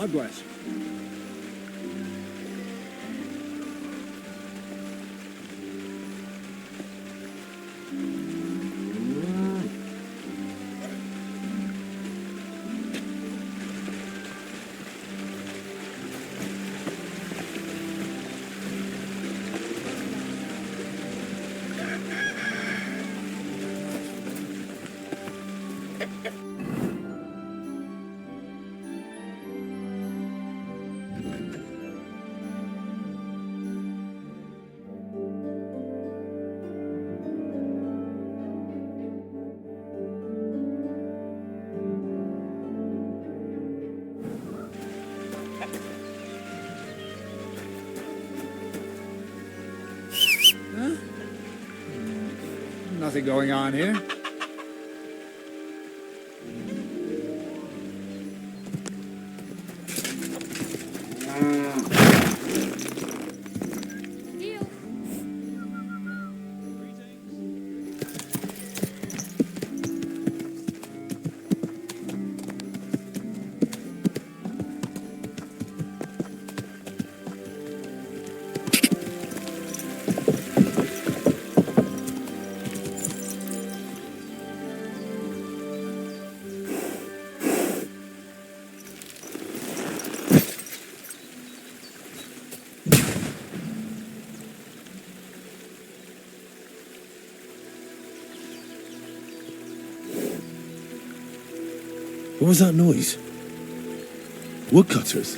God bless. Nothing going on here. What was that noise? Woodcutters?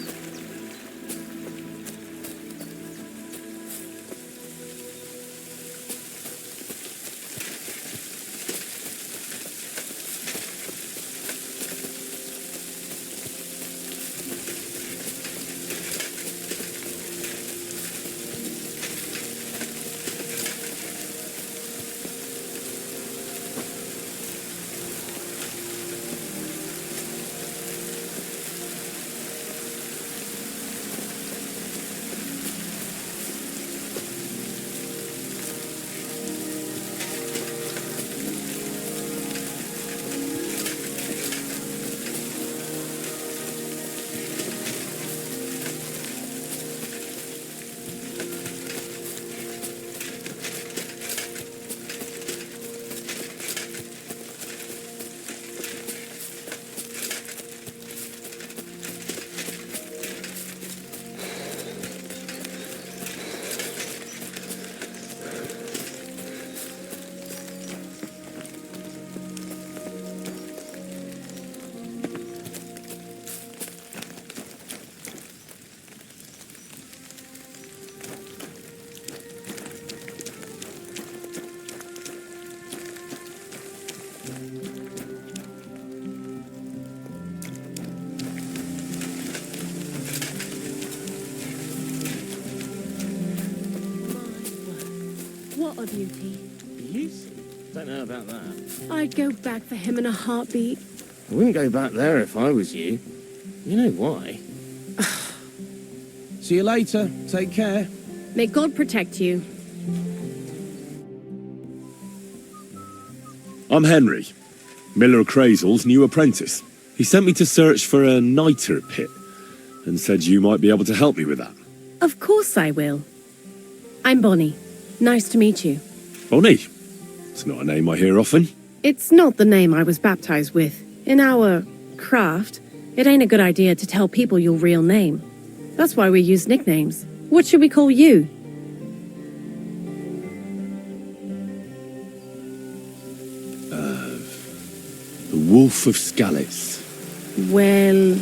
What a beauty. Beauty? Don't know about that. I'd go back for him in a heartbeat. I wouldn't go back there if I was you. You know why? See you later. Take care. May God protect you. I'm Henry, Miller Crazel's new apprentice. He sent me to search for a niter pit and said you might be able to help me with that. Of course I will. I'm Bonnie. Nice to meet you. Bonnie? It's not a name I hear often. It's not the name I was baptized with. In our craft, it ain't a good idea to tell people your real name. That's why we use nicknames. What should we call you? The Wolf of Skalitz. Well,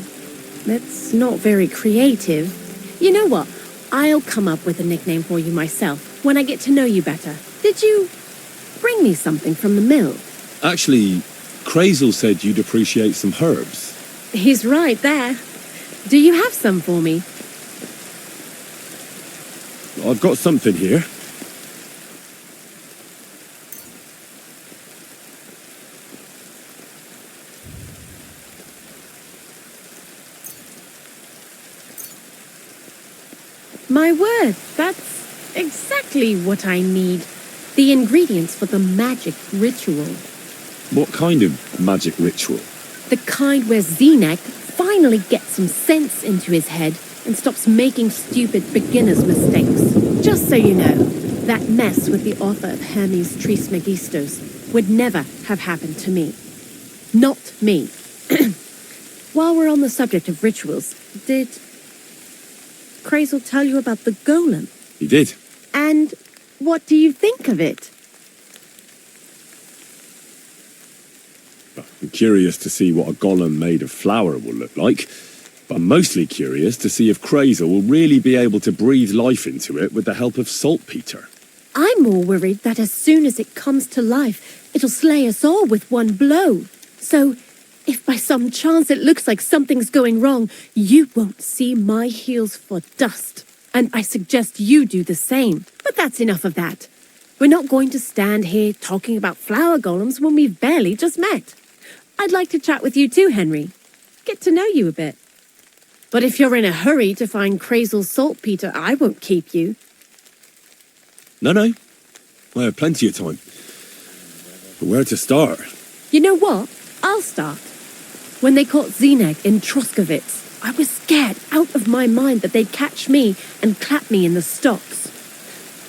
that's not very creative. You know what? I'll come up with a nickname for you myself when I get to know you better. Did you bring me something from the mill? Actually, Crazel said you'd appreciate some herbs. He's right there. Do you have some for me? I've got something here. My word, that's exactly what I need. The ingredients for the magic ritual. What kind of magic ritual? The kind where Zenek finally gets some sense into his head and stops making stupid beginner's mistakes. Just so you know, that mess with the author of Hermes Trismegistos would never have happened to me. Not me. While we're on the subject of rituals, did Crazel tell you about the golem? He did. And what do you think of it? I'm curious to see what a golem made of flour will look like, but I'm mostly curious to see if Crazel will really be able to breathe life into it with the help of saltpeter. I'm more worried that as soon as it comes to life, it'll slay us all with one blow. So, if by some chance it looks like something's going wrong, you won't see my heels for dust. And I suggest you do the same. But that's enough of that. We're not going to stand here talking about flower golems when we've barely just met. I'd like to chat with you too, Henry. Get to know you a bit. But if you're in a hurry to find Crazel's saltpeter, I won't keep you. No. I have plenty of time. But where to start? You know what? I'll start. When they caught Zeneg in Troskovitz, I was scared out of my mind that they'd catch me and clap me in the stocks.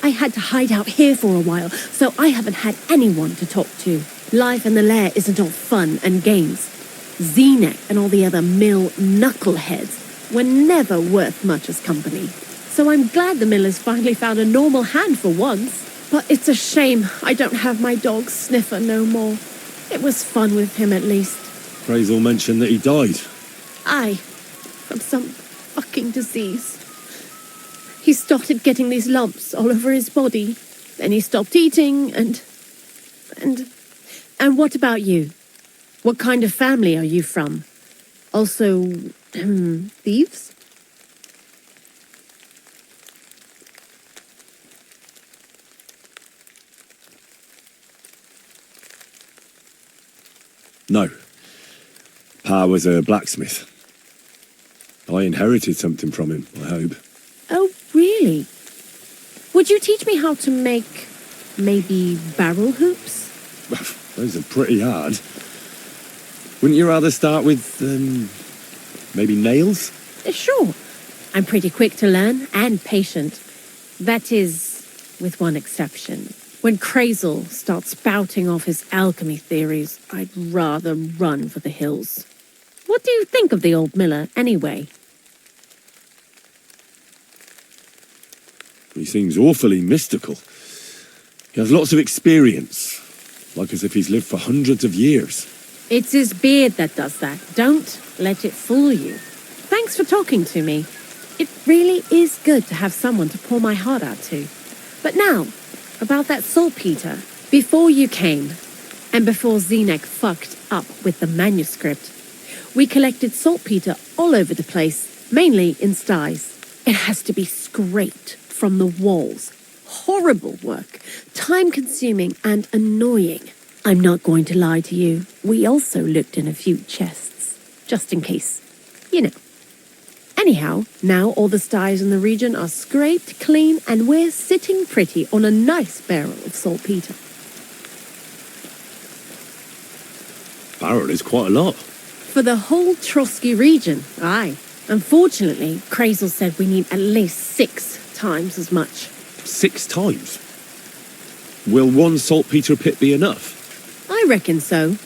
I had to hide out here for a while, so I haven't had anyone to talk to. Life in the lair isn't all fun and games. Zeneg and all the other mill knuckleheads were never worth much as company. So I'm glad the miller's finally found a normal hand for once. But it's a shame I don't have my dog Sniffer no more. It was fun with him at least. Crazel mentioned that he died. Aye, from some fucking disease. He started getting these lumps all over his body. Then he stopped eating and what about you? What kind of family are you from? Also, thieves? No. Pa was a blacksmith. I inherited something from him, I hope. Oh, really? Would you teach me how to make, maybe, barrel hoops? Those are pretty hard. Wouldn't you rather start with, maybe nails? Sure. I'm pretty quick to learn and patient. That is, with one exception. When Crazel starts spouting off his alchemy theories, I'd rather run for the hills. What do you think of the old miller, anyway? He seems awfully mystical. He has lots of experience, like as if he's lived for hundreds of years. It's his beard that does that. Don't let it fool you. Thanks for talking to me. It really is good to have someone to pour my heart out to. But now, about that saltpeter. Before you came, and before Zeneg fucked up with the manuscript, we collected saltpeter all over the place, mainly in sties. It has to be scraped from the walls. Horrible work, time-consuming and annoying. I'm not going to lie to you. We also looked in a few chests, just in case. You know. Anyhow, now all the sties in the region are scraped clean and we're sitting pretty on a nice barrel of saltpeter. Barrel is quite a lot. For the whole Trotsky region, aye. Unfortunately, Crazel said we need at least 6 times as much. 6 times? Will one saltpeter pit be enough? I reckon so.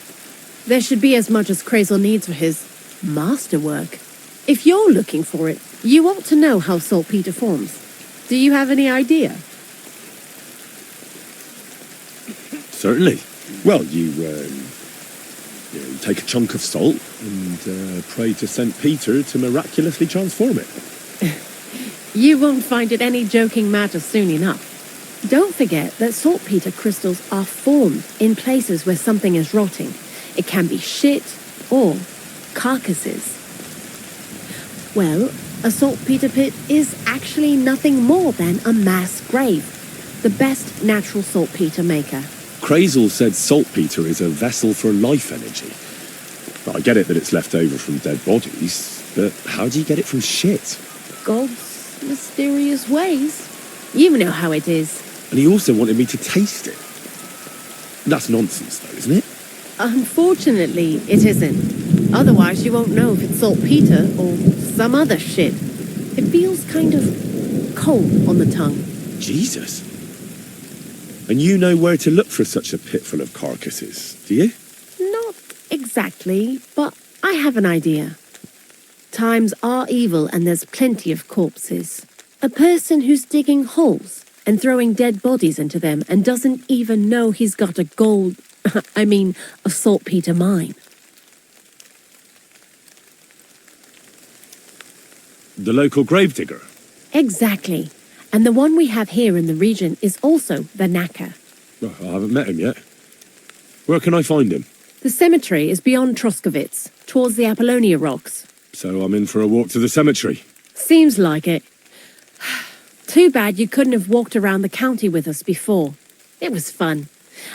There should be as much as Crazel needs for his masterwork. If you're looking for it, you ought to know how saltpeter forms. Do you have any idea? Certainly. Well, you take a chunk of salt and pray to St. Peter to miraculously transform it. You won't find it any joking matter soon enough. Don't forget that saltpeter crystals are formed in places where something is rotting. It can be shit or carcasses. Well, a saltpeter pit is actually nothing more than a mass grave. The best natural saltpeter maker. Crazel said saltpeter is a vessel for life energy. Well, I get it that it's left over from dead bodies, but how do you get it from shit? God's mysterious ways. You know how it is. And he also wanted me to taste it. That's nonsense, though, isn't it? Unfortunately, it isn't. Otherwise, you won't know if it's saltpeter or some other shit. It feels kind of cold on the tongue. Jesus. And you know where to look for such a pit full of carcasses, do you? Not exactly, but I have an idea. Times are evil and there's plenty of corpses. A person who's digging holes and throwing dead bodies into them and doesn't even know he's got a a saltpeter mine. The local gravedigger? Exactly. And the one we have here in the region is also the knacker. Oh, I haven't met him yet. Where can I find him? The cemetery is beyond Troskovitz, towards the Apollonia rocks. So I'm in for a walk to the cemetery. Seems like it. Too bad you couldn't have walked around the county with us before. It was fun.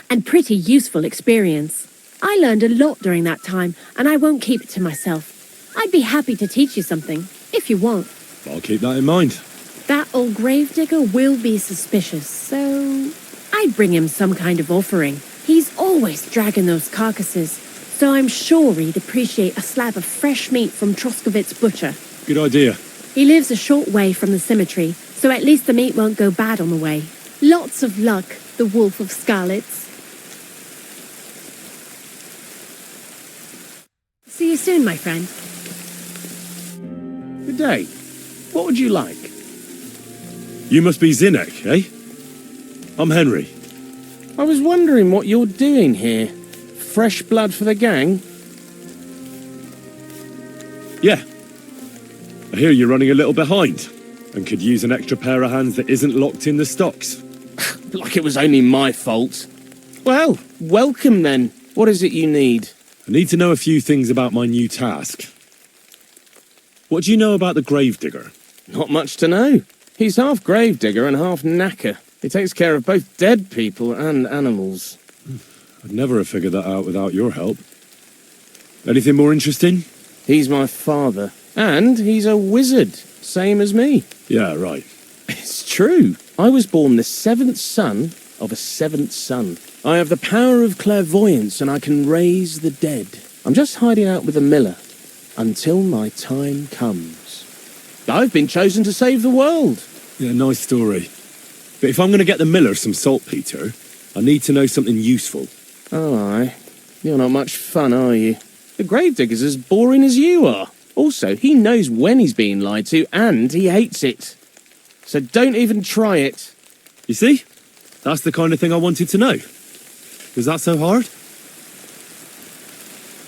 And pretty useful experience. I learned a lot during that time, and I won't keep it to myself. I'd be happy to teach you something, if you want. I'll keep that in mind. That old gravedigger will be suspicious, so I'd bring him some kind of offering. He's always dragging those carcasses, so I'm sure he'd appreciate a slab of fresh meat from Troskovitz butcher. Good idea. He lives a short way from the cemetery, so at least the meat won't go bad on the way. Lots of luck, the Wolf of Scarlets. See you soon, my friend. Good day. What would you like? You must be Zinnek, eh? I'm Henry. I was wondering what you're doing here. Fresh blood for the gang? Yeah. I hear you're running a little behind and could use an extra pair of hands that isn't locked in the stocks. Like it was only my fault. Well, welcome then. What is it you need? I need to know a few things about my new task. What do you know about the gravedigger? Not much to know. He's half gravedigger and half knacker. He takes care of both dead people and animals. I'd never have figured that out without your help. Anything more interesting? He's my father. And he's a wizard, same as me. Yeah, right. It's true. I was born the seventh son of a seventh son. I have the power of clairvoyance and I can raise the dead. I'm just hiding out with the miller until my time comes. I've been chosen to save the world. Yeah, nice story. But if I'm going to get the miller some saltpeter, I need to know something useful. Oh, aye. You're not much fun, are you? The gravedigger's as boring as you are. Also, he knows when he's being lied to, and he hates it. So don't even try it. You see? That's the kind of thing I wanted to know. Was that so hard?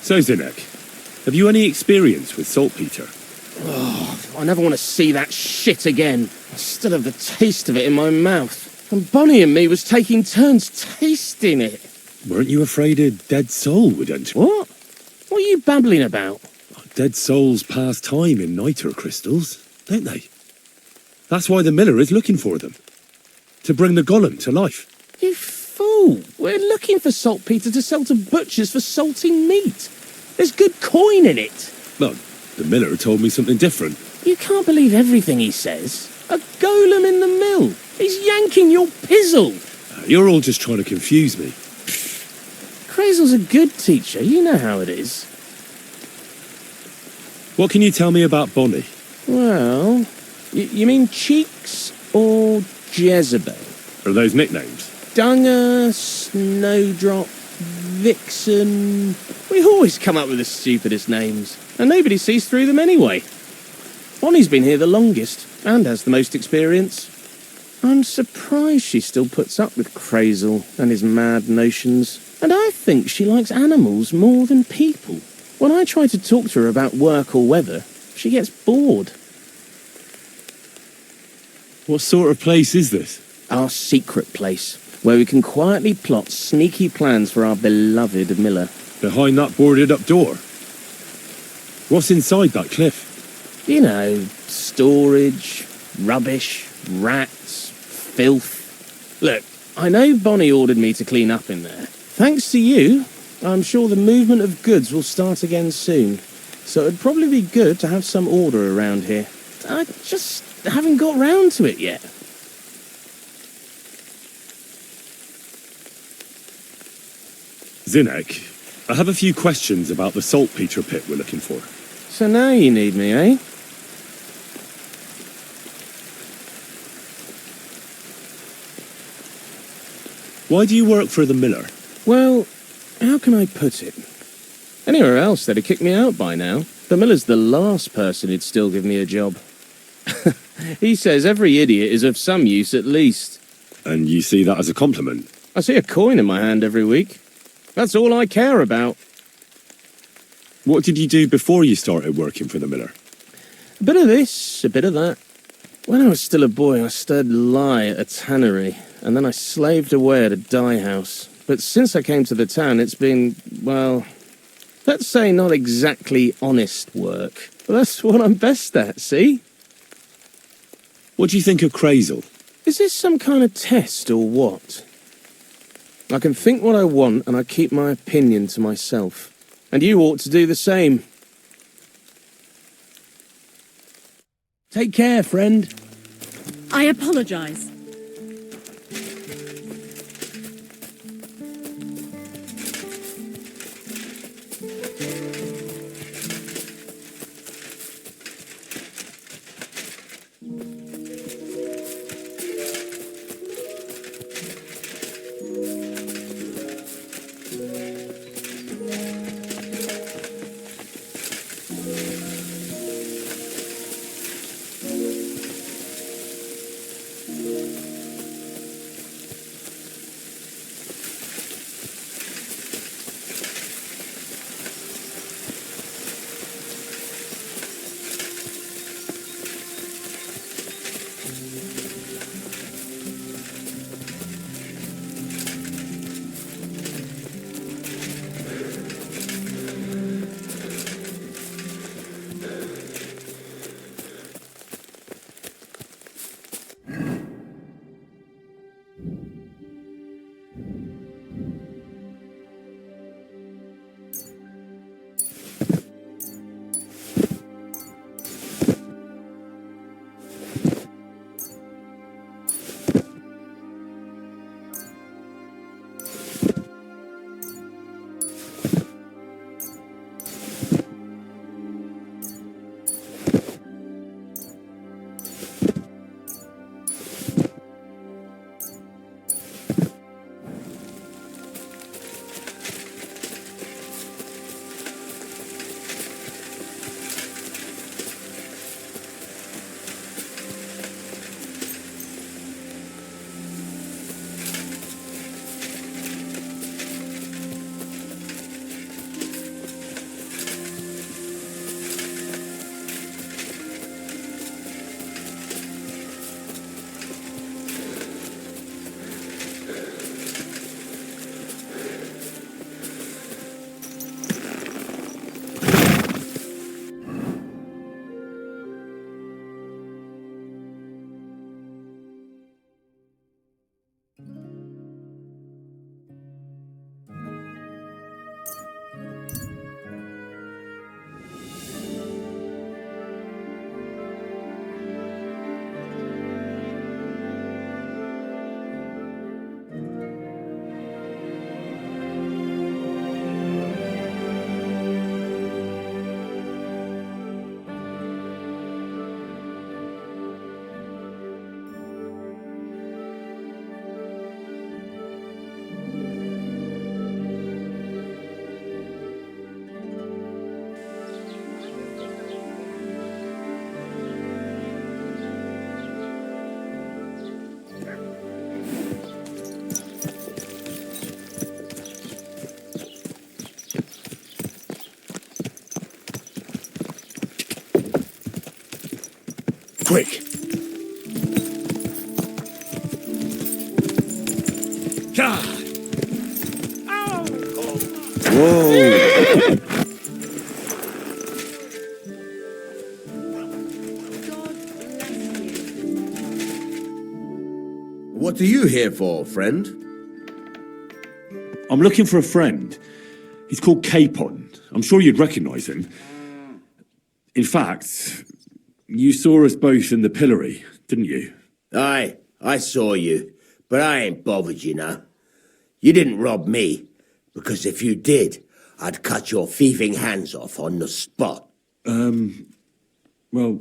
So, Zinnek, have you any experience with saltpeter? I never want to see that shit again. I still have the taste of it in my mouth. And Bonnie and me was taking turns tasting it. Weren't you afraid a dead soul would enter? What? What are you babbling about? Dead souls pass time in niter crystals, don't they? That's why the miller is looking for them. To bring the golem to life. You fool! We're looking for saltpeter to sell to butchers for salting meat. There's good coin in it. Well, the miller told me something different. You can't believe everything he says. A golem in the mill. He's yanking your pizzle. You're all just trying to confuse me. Crazel's a good teacher. You know how it is. What can you tell me about Bonnie? Well, you mean Cheeks or Jezebel? Are those nicknames? Dunger, Snowdrop, Vixen... We always come up with the stupidest names, and nobody sees through them anyway. Bonnie's been here the longest, and has the most experience. I'm surprised she still puts up with Crazel and his mad notions, and I think she likes animals more than people. When I try to talk to her about work or weather, she gets bored. What sort of place is this? Our secret place, where we can quietly plot sneaky plans for our beloved miller. Behind that boarded up door? What's inside that cliff? You know, storage, rubbish, rats, filth. Look, I know Bonnie ordered me to clean up in there. Thanks to you, I'm sure the movement of goods will start again soon. So it'd probably be good to have some order around here. I just haven't got round to it yet. Zinnek, I have a few questions about the saltpeter pit we're looking for. So now you need me, eh? Why do you work for the miller? Well, how can I put it? Anywhere else, they'd have kicked me out by now. The miller's the last person who'd still give me a job. He says every idiot is of some use at least. And you see that as a compliment? I see a coin in my hand every week. That's all I care about. What did you do before you started working for the miller? A bit of this, a bit of that. When I was still a boy, I stirred lye at a tannery, and then I slaved away at a dye house. But since I came to the town, it's been, well, let's say not exactly honest work. But that's what I'm best at, see? What do you think of Crazel? Is this some kind of test or what? I can think what I want and I keep my opinion to myself. And you ought to do the same. Take care, friend. I apologize. Quick! God! Whoa! What are you here for, friend? I'm looking for a friend. He's called Capon. I'm sure you'd recognise him. In fact, you saw us both in the pillory, didn't you? Aye, I saw you, but I ain't bothered, you know. You didn't rob me, because if you did, I'd cut your thieving hands off on the spot. Well,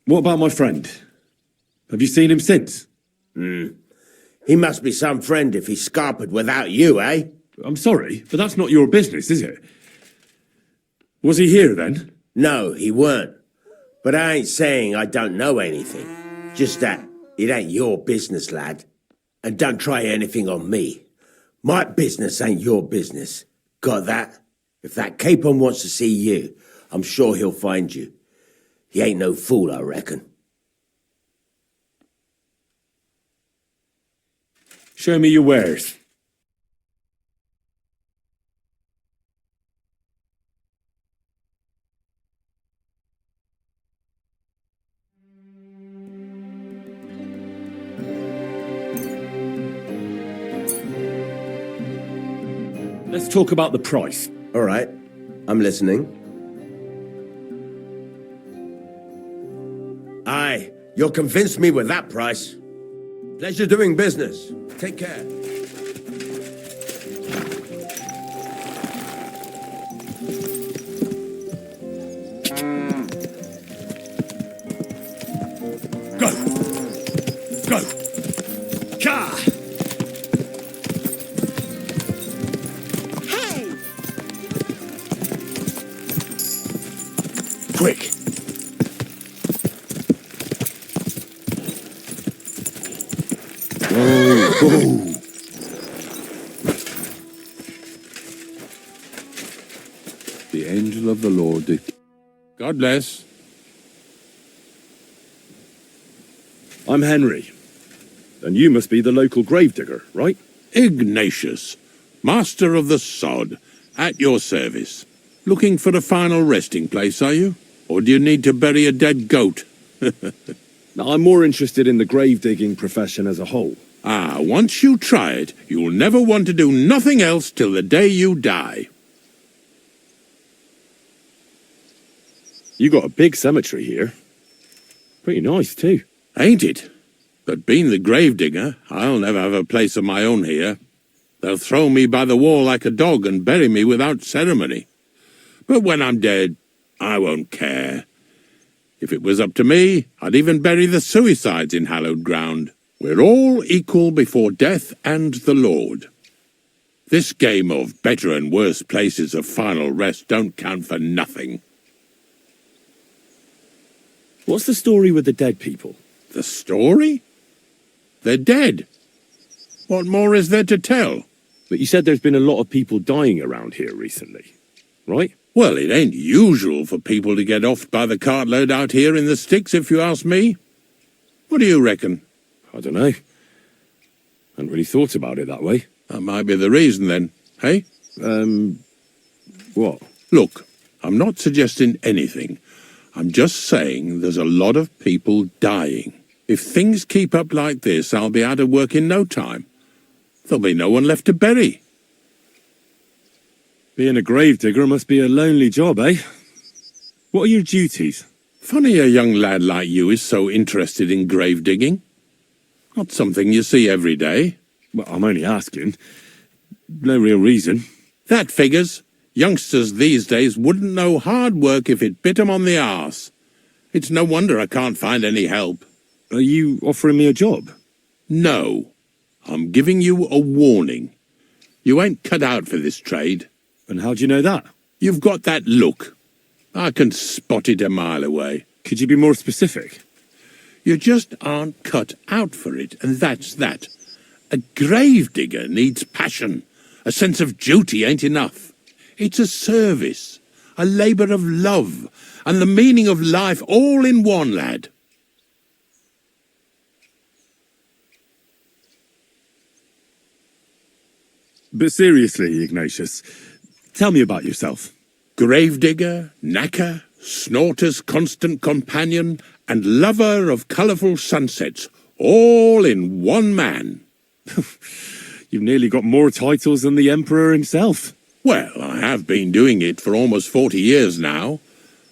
what about my friend? Have you seen him since? He must be some friend if he scarpered without you, eh? I'm sorry, but that's not your business, is it? Was he here then? No, he weren't. But I ain't saying I don't know anything. Just that it ain't your business, lad. And don't try anything on me. My business ain't your business. Got that? If that capon wants to see you, I'm sure he'll find you. He ain't no fool, I reckon. Show me your wares. Let's talk about the price. All right, I'm listening. Aye, you'll convince me with that price. Pleasure doing business. Take care. Go! Go! Ka! Hey! Quick! The angel of the Lord. God bless. I'm Henry. And you must be the local gravedigger, right? Ignatius, master of the sod, at your service. Looking for a final resting place, are you? Or do you need to bury a dead goat? Now, I'm more interested in the grave digging profession as a whole. Ah, once you try it, you'll never want to do nothing else till the day you die. You got a big cemetery here. Pretty nice, too. Ain't it? But being the gravedigger, I'll never have a place of my own here. They'll throw me by the wall like a dog and bury me without ceremony. But when I'm dead, I won't care. If it was up to me, I'd even bury the suicides in hallowed ground. We're all equal before death and the Lord. This game of better and worse places of final rest don't count for nothing. What's the story with the dead people? The story? They're dead. What more is there to tell? But you said there's been a lot of people dying around here recently, right? Well, it ain't usual for people to get offed by the cartload out here in the sticks, if you ask me. What do you reckon? I don't know. Hadn't really thought about it that way. That might be the reason, then, hey? What? Look, I'm not suggesting anything. I'm just saying there's a lot of people dying. If things keep up like this, I'll be out of work in no time. There'll be no one left to bury. Being a gravedigger must be a lonely job, eh? What are your duties? Funny a young lad like you is so interested in grave digging. Not something you see every day. Well, I'm only asking. No real reason. That figures. Youngsters these days wouldn't know hard work if it bit 'em on the arse. It's no wonder I can't find any help. Are you offering me a job? No. I'm giving you a warning. You ain't cut out for this trade. And how do you know that? You've got that look. I can spot it a mile away. Could you be more specific? You just aren't cut out for it, and that's that. A gravedigger needs passion. A sense of duty ain't enough. It's a service, a labour of love, and the meaning of life all in one, lad. But seriously, Ignatius, tell me about yourself. Gravedigger, knacker, snorter's constant companion, and lover of colourful sunsets, all in one man. You've nearly got more titles than the Emperor himself. Well, I have been doing it for almost 40 years now.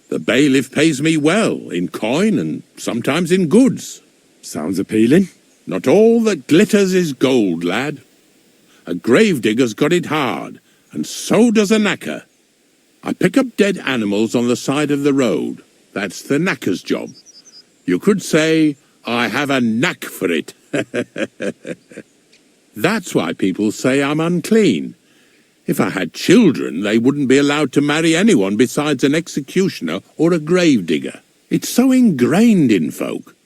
The bailiff pays me well, in coin and sometimes in goods. Sounds appealing. Not all that glitters is gold, lad. A gravedigger's got it hard, And so does a knacker. I pick up dead animals on the side of the road. That's the knacker's job. You could say I have a knack for it. That's why people say I'm unclean. If I had children, they wouldn't be allowed to marry anyone besides an executioner or a gravedigger. It's so ingrained in folk.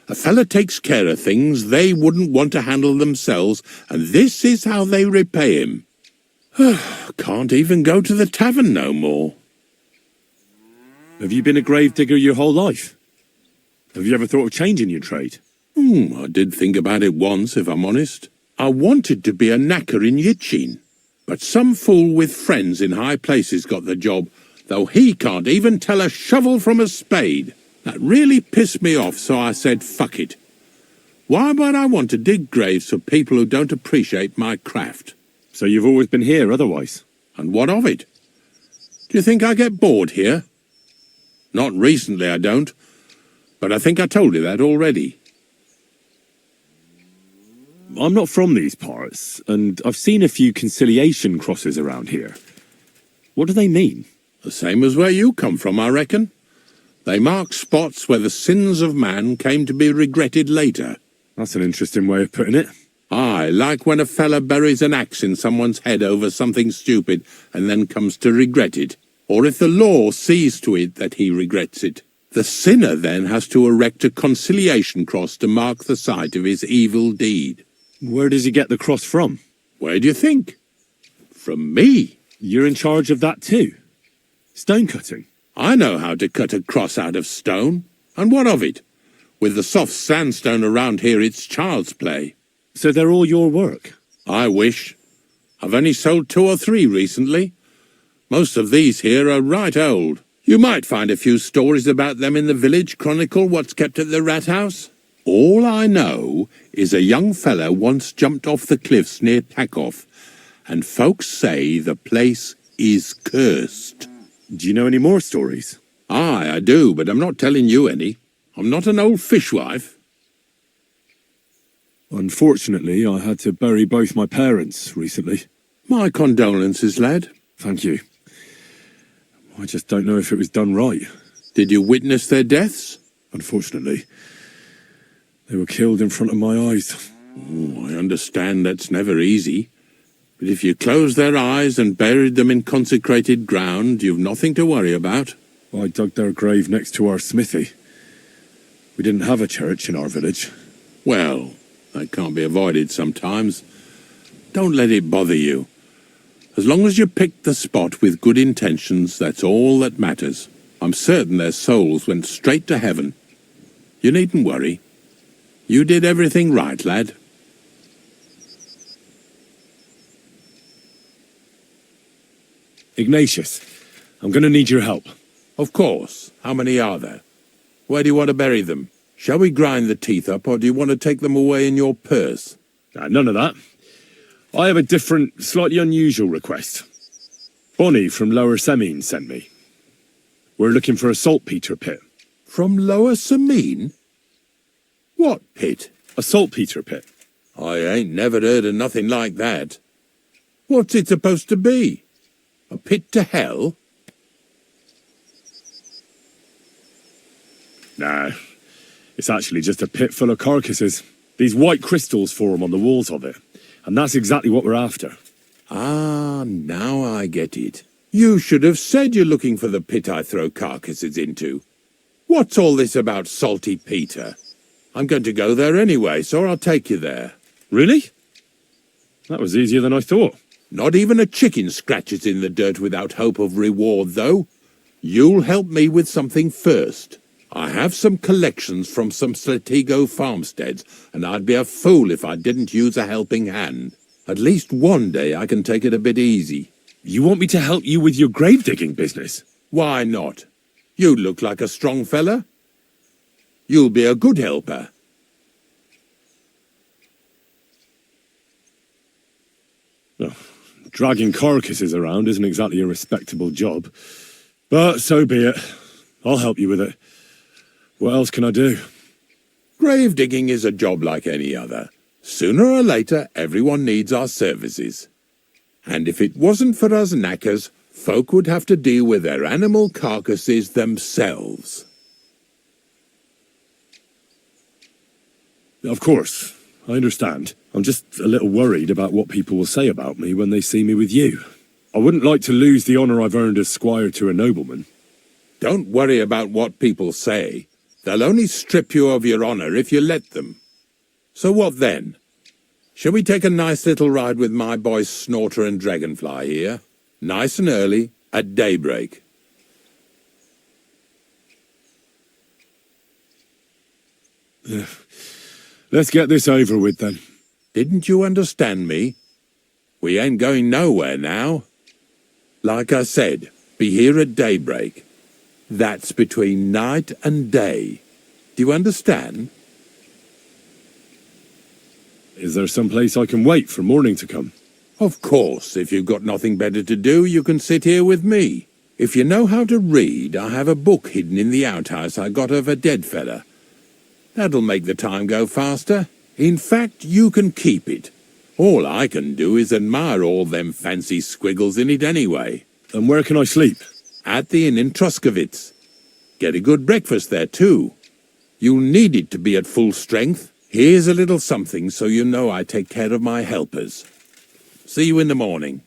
A fella takes care of things they wouldn't want to handle themselves, and this is how they repay him. Can't even go to the tavern no more. Have you been a gravedigger your whole life? Have you ever thought of changing your trade? I did think about it once, if I'm honest. I wanted to be a knacker in Yitchin, but some fool with friends in high places got the job, though he can't even tell a shovel from a spade. That really pissed me off, so I said, fuck it. Why would I want to dig graves for people who don't appreciate my craft? So you've always been here otherwise? And what of it? Do you think I get bored here? Not recently, I don't. But I think I told you that already. I'm not from these parts, and I've seen a few conciliation crosses around here. What do they mean? The same as where you come from, I reckon. They mark spots where the sins of man came to be regretted later. That's an interesting way of putting it. Aye, like when a fella buries an axe in someone's head over something stupid and then comes to regret it. Or if the law sees to it that he regrets it. The sinner then has to erect a conciliation cross to mark the site of his evil deed. Where does he get the cross from? Where do you think? From me. You're in charge of that too? Stone cutting? I know how to cut a cross out of stone. And what of it? With the soft sandstone around here, it's child's play. So they're all your work? I wish. I've only sold 2 or 3 recently. Most of these here are right old. You might find a few stories about them in the village chronicle what's kept at the rat house. All I know is a young fella once jumped off the cliffs near Takoff, and folks say the place is cursed. Do you know any more stories? Aye, I do, but I'm not telling you any. I'm not an old fishwife. Unfortunately, I had to bury both my parents recently. My condolences, lad. Thank you. I just don't know if it was done right. Did you witness their deaths? Unfortunately. They were killed in front of my eyes. Oh, I understand that's never easy. But if you closed their eyes and buried them in consecrated ground, you've nothing to worry about. I dug their grave next to our smithy. We didn't have a church in our village. Well, that can't be avoided sometimes. Don't let it bother you. As long as you picked the spot with good intentions, that's all that matters. I'm certain their souls went straight to heaven. You needn't worry. You did everything right, lad. Ignatius, I'm going to need your help. Of course. How many are there? Where do you want to bury them? Shall we grind the teeth up, or do you want to take them away in your purse? None of that. I have a different, slightly unusual request. Bonnie from Lower Semine sent me. We're looking for a saltpeter pit. From Lower Semine? What pit? A saltpeter pit. I ain't never heard of nothing like that. What's it supposed to be? A pit to hell? Nah, it's actually just a pit full of carcasses. These white crystals form on the walls of it. And that's exactly what we're after. Ah, now I get it. You should have said you're looking for the pit I throw carcasses into. What's all this about Salty Peter? I'm going to go there anyway, so I'll take you there. Really? That was easier than I thought. Not even a chicken scratches in the dirt without hope of reward, though. You'll help me with something first. I have some collections from some Slatigo farmsteads, and I'd be a fool if I didn't use a helping hand. At least one day I can take it a bit easy. You want me to help you with your grave-digging business? Why not? You look like a strong fella. You'll be a good helper. Oh, dragging carcasses around isn't exactly a respectable job. But so be it. I'll help you with it. What else can I do? Grave digging is a job like any other. Sooner or later, everyone needs our services. And if it wasn't for us knackers, folk would have to deal with their animal carcasses themselves. Of course, I understand. I'm just a little worried about what people will say about me when they see me with you. I wouldn't like to lose the honour I've earned as squire to a nobleman. Don't worry about what people say. They'll only strip you of your honour if you let them. So what then? Shall we take a nice little ride with my boys Snorter and Dragonfly here? Nice and early, at daybreak. Let's get this over with then. Didn't you understand me? We ain't going nowhere now. Like I said, be here at daybreak. That's between night and day. Do you understand? Is there some place I can wait for morning to come? Of course, if you've got nothing better to do, you can sit here with me. If you know how to read, I have a book hidden in the outhouse I got of a dead fella. That'll make the time go faster. In fact, you can keep it. All I can do is admire all them fancy squiggles in it anyway. And where can I sleep? At the inn in Truskowitz. Get a good breakfast there, too. You'll need it to be at full strength. Here's a little something so you know I take care of my helpers. See you in the morning.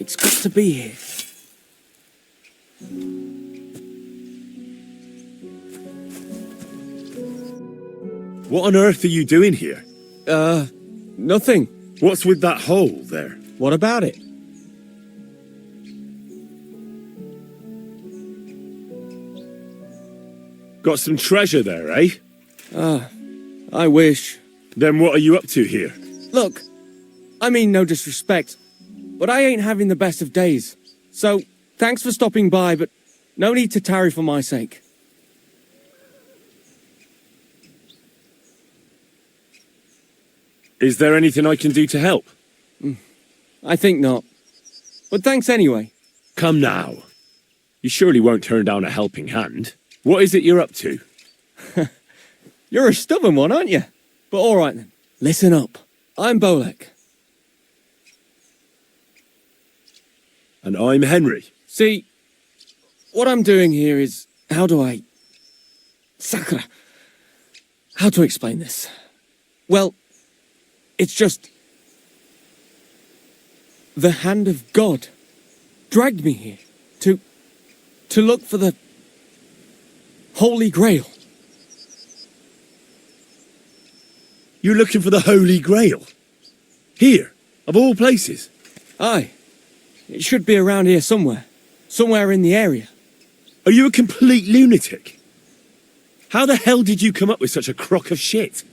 It's got to be here. What on earth are you doing here? Nothing. What's with that hole there? What about it? Got some treasure there, eh? I wish. Then what are you up to here? Look, I mean no disrespect, but I ain't having the best of days. So, thanks for stopping by, but no need to tarry for my sake. Is there anything I can do to help? I think not. But thanks anyway. Come now. You surely won't turn down a helping hand. What is it you're up to? You're a stubborn one, aren't you? But all right then. Listen up. I'm Bolek. And I'm Henry. See, what I'm doing here is... How do I... Sakura. How to explain this? Well, it's just... The hand of God dragged me here to look for the Holy Grail. You're looking for the Holy Grail? Here, of all places? Aye. It should be around here somewhere. Somewhere in the area. Are you a complete lunatic? How the hell did you come up with such a crock of shit?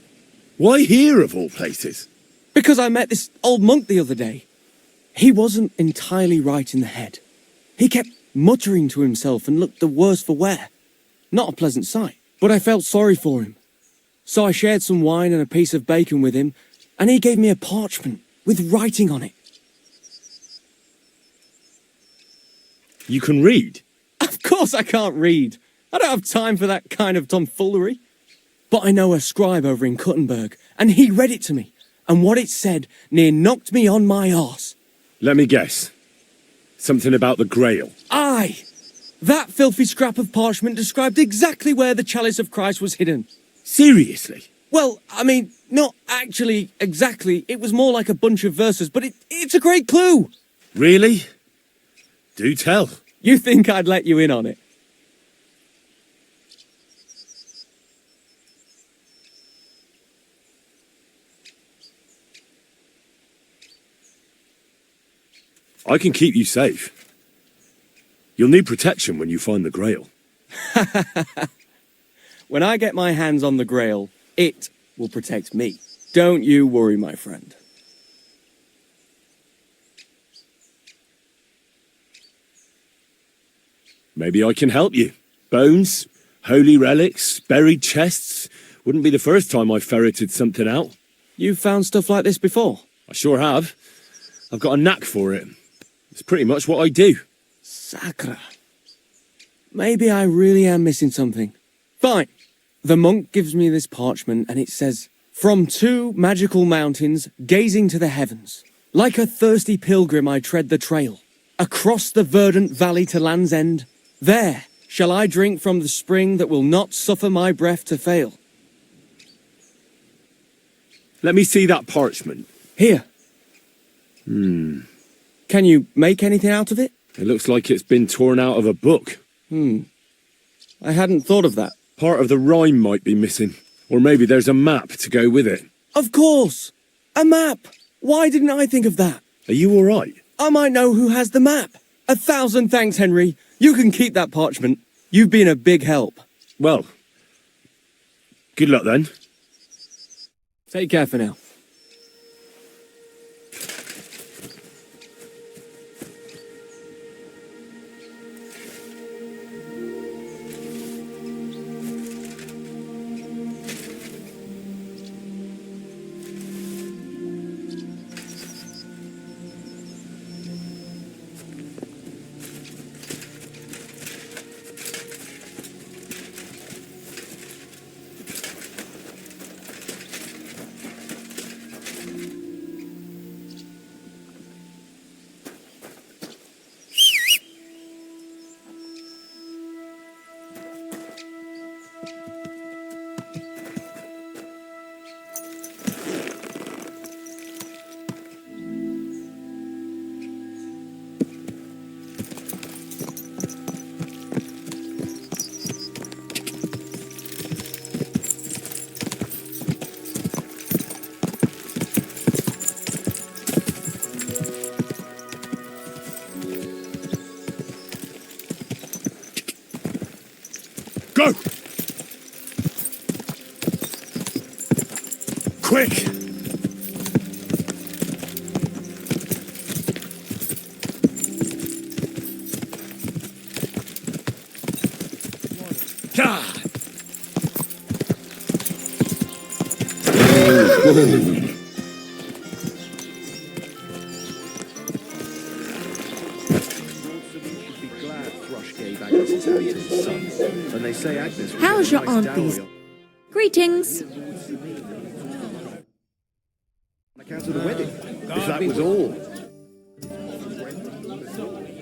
Why here, of all places? Because I met this old monk the other day. He wasn't entirely right in the head. He kept muttering to himself and looked the worse for wear. Not a pleasant sight, but I felt sorry for him. So I shared some wine and a piece of bacon with him, and he gave me a parchment with writing on it. You can read? Of course I can't read. I don't have time for that kind of tomfoolery. But I know a scribe over in Kuttenberg, and he read it to me, and what it said near knocked me on my arse. Let me guess. Something about the Grail. Aye! That filthy scrap of parchment described exactly where the chalice of Christ was hidden. Seriously? Well, I mean, not actually exactly. It was more like a bunch of verses, but it's a great clue. Really? Do tell. You think I'd let you in on it? I can keep you safe. You'll need protection when you find the Grail. When I get my hands on the Grail, it will protect me. Don't you worry, my friend. Maybe I can help you. Bones, holy relics, buried chests. Wouldn't be the first time I ferreted something out. You've found stuff like this before? I sure have. I've got a knack for it. It's pretty much what I do. Sakura. Maybe I really am missing something. Fine. The monk gives me this parchment and it says, "From two magical mountains, gazing to the heavens. Like a thirsty pilgrim I tread the trail. Across the verdant valley to Land's End. There shall I drink from the spring that will not suffer my breath to fail." Let me see that parchment. Here. Can you make anything out of it? It looks like it's been torn out of a book. I hadn't thought of that. Part of the rhyme might be missing. Or maybe there's a map to go with it. Of course! A map! Why didn't I think of that? Are you all right? I might know who has the map. 1,000 thanks, Henry. You can keep that parchment. You've been a big help. Well, good luck then. Take care for now. Go! Quick! How's your aunt these? Greetings. If that was all.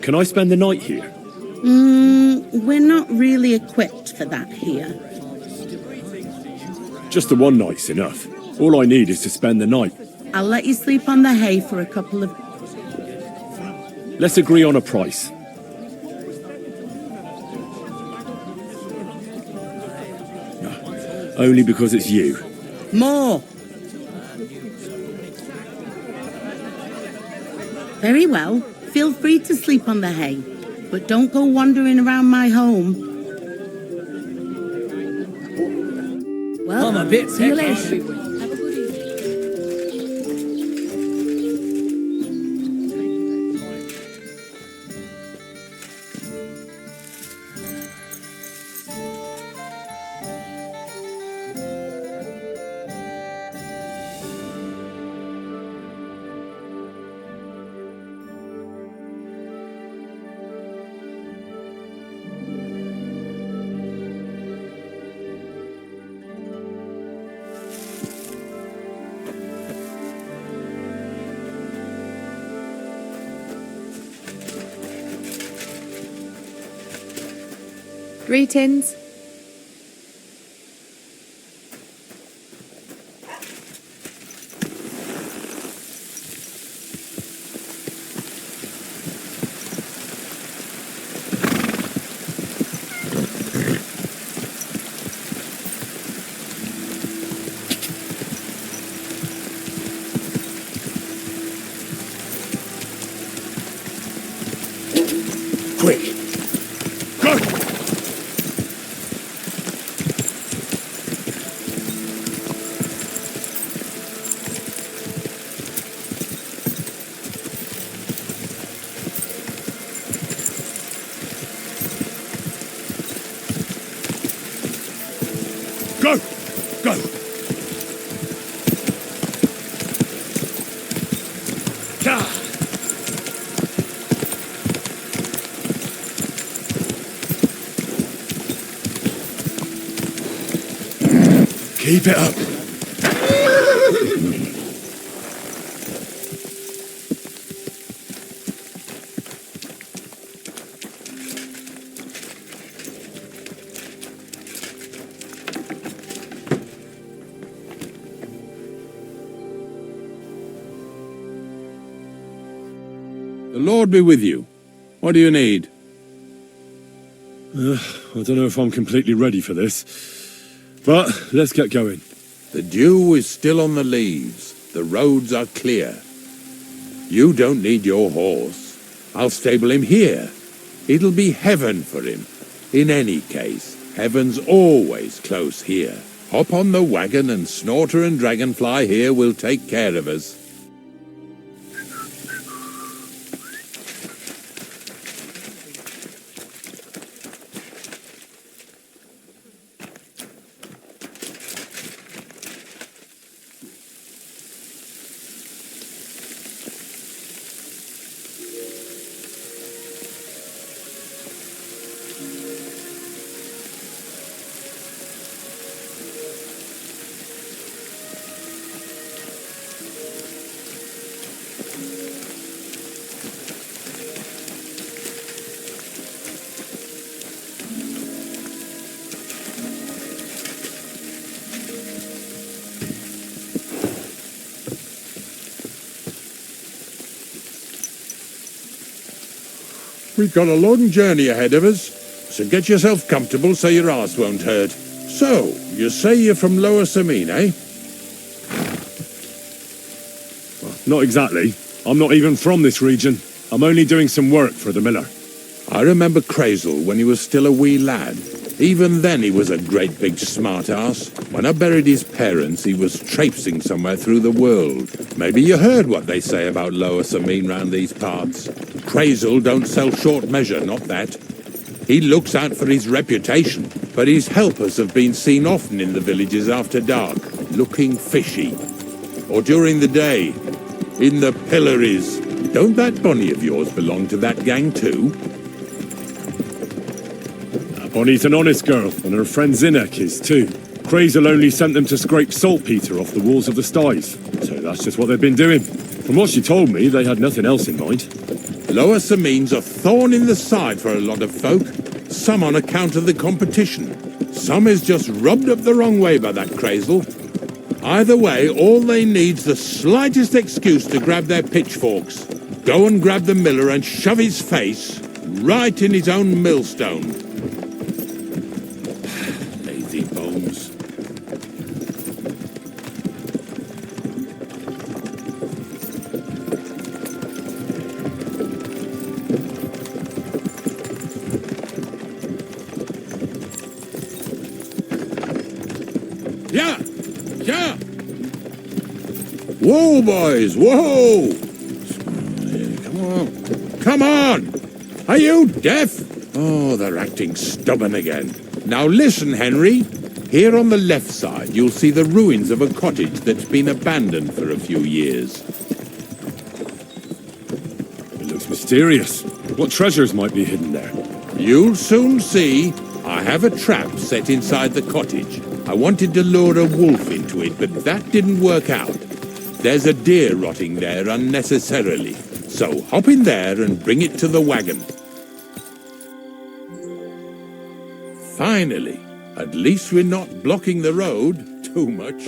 Can I spend the night here? We're not really equipped for that here. Just the one night's enough. All I need is to spend the night. I'll let you sleep on the hay for a couple of... Let's agree on a price. Only because it's you. More! Very well. Feel free to sleep on the hay, but don't go wandering around my home. Well, I'm a bit see you later. Greetings. Quick! Go! Go! Go! Ah! Keep it up. The Lord be with you. What do you need? I don't know if I'm completely ready for this. But let's get going. The dew is still on the leaves. The roads are clear. You don't need your horse. I'll stable him here. It'll be heaven for him. In any case, heaven's always close here. Hop on the wagon and Snorter and Dragonfly here will take care of us. We've got a long journey ahead of us, so get yourself comfortable so your arse won't hurt. So, you say you're from Lower Samine, eh? Well, not exactly. I'm not even from this region. I'm only doing some work for the miller. I remember Crazel when he was still a wee lad. Even then he was a great big smart-ass. When I buried his parents, he was traipsing somewhere through the world. Maybe you heard what they say about Lower Samine round these parts. Crazel don't sell short measure, not that. He looks out for his reputation, but his helpers have been seen often in the villages after dark, looking fishy. Or during the day, in the pillories. Don't that bunny of yours belong to that gang too? Bonnie's an honest girl, and her friend Zinnek is too. Crazel only sent them to scrape saltpeter off the walls of the sties, so that's just what they've been doing. From what she told me, they had nothing else in mind. Lower Samine's a thorn in the side for a lot of folk. Some on account of the competition. Some is just rubbed up the wrong way by that Crazel. Either way, all they need's the slightest excuse to grab their pitchforks. Go and grab the miller and shove his face right in his own millstone. Lazy bones. Yeah! Yeah! Whoa, boys! Whoa! Come on! Come on! Are you deaf? Oh, they're acting stubborn again. Now listen, Henry. Here on the left side, you'll see the ruins of a cottage that's been abandoned for a few years. It looks mysterious. What treasures might be hidden there? You'll soon see. I have a trap set inside the cottage. I wanted to lure a wolf into it, but that didn't work out. There's a deer rotting there unnecessarily. So hop in there and bring it to the wagon. Finally. At least we're not blocking the road too much.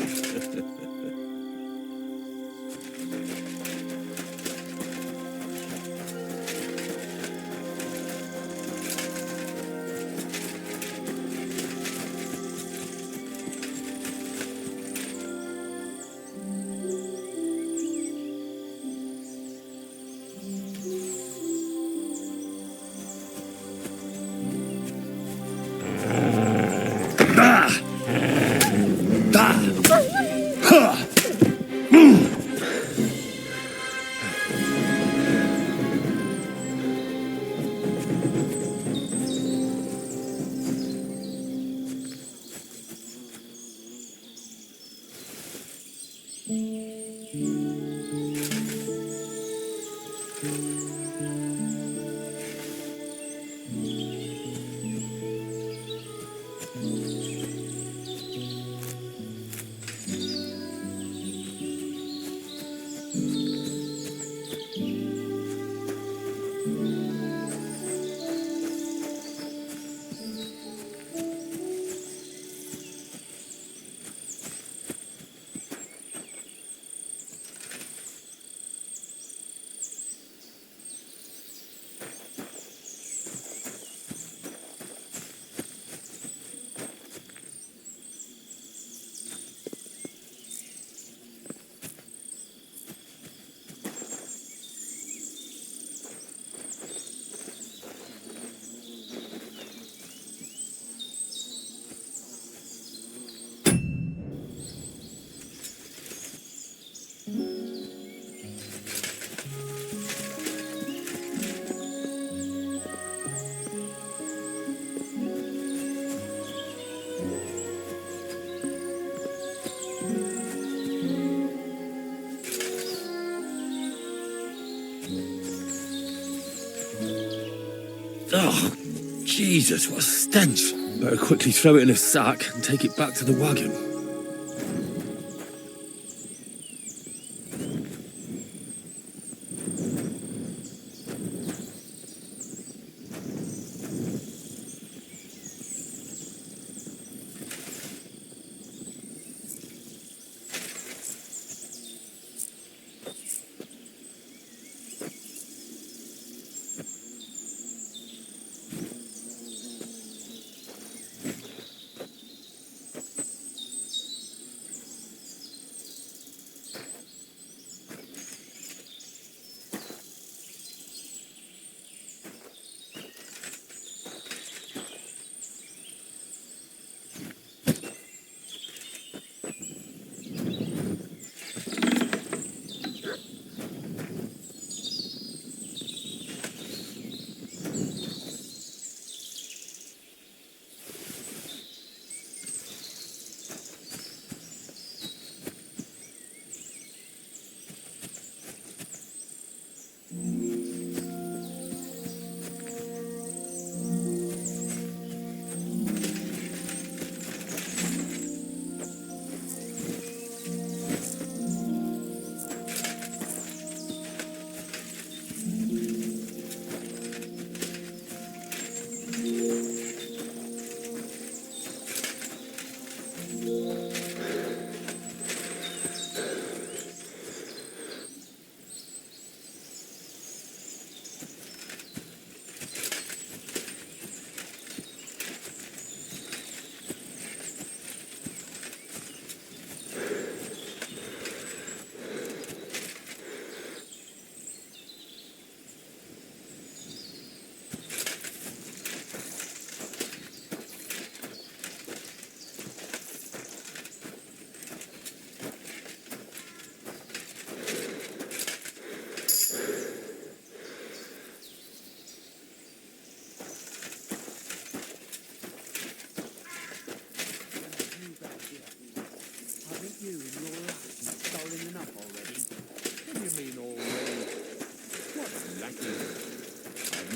Oh, Jesus, what a stench. Better quickly throw it in a sack and take it back to the wagon.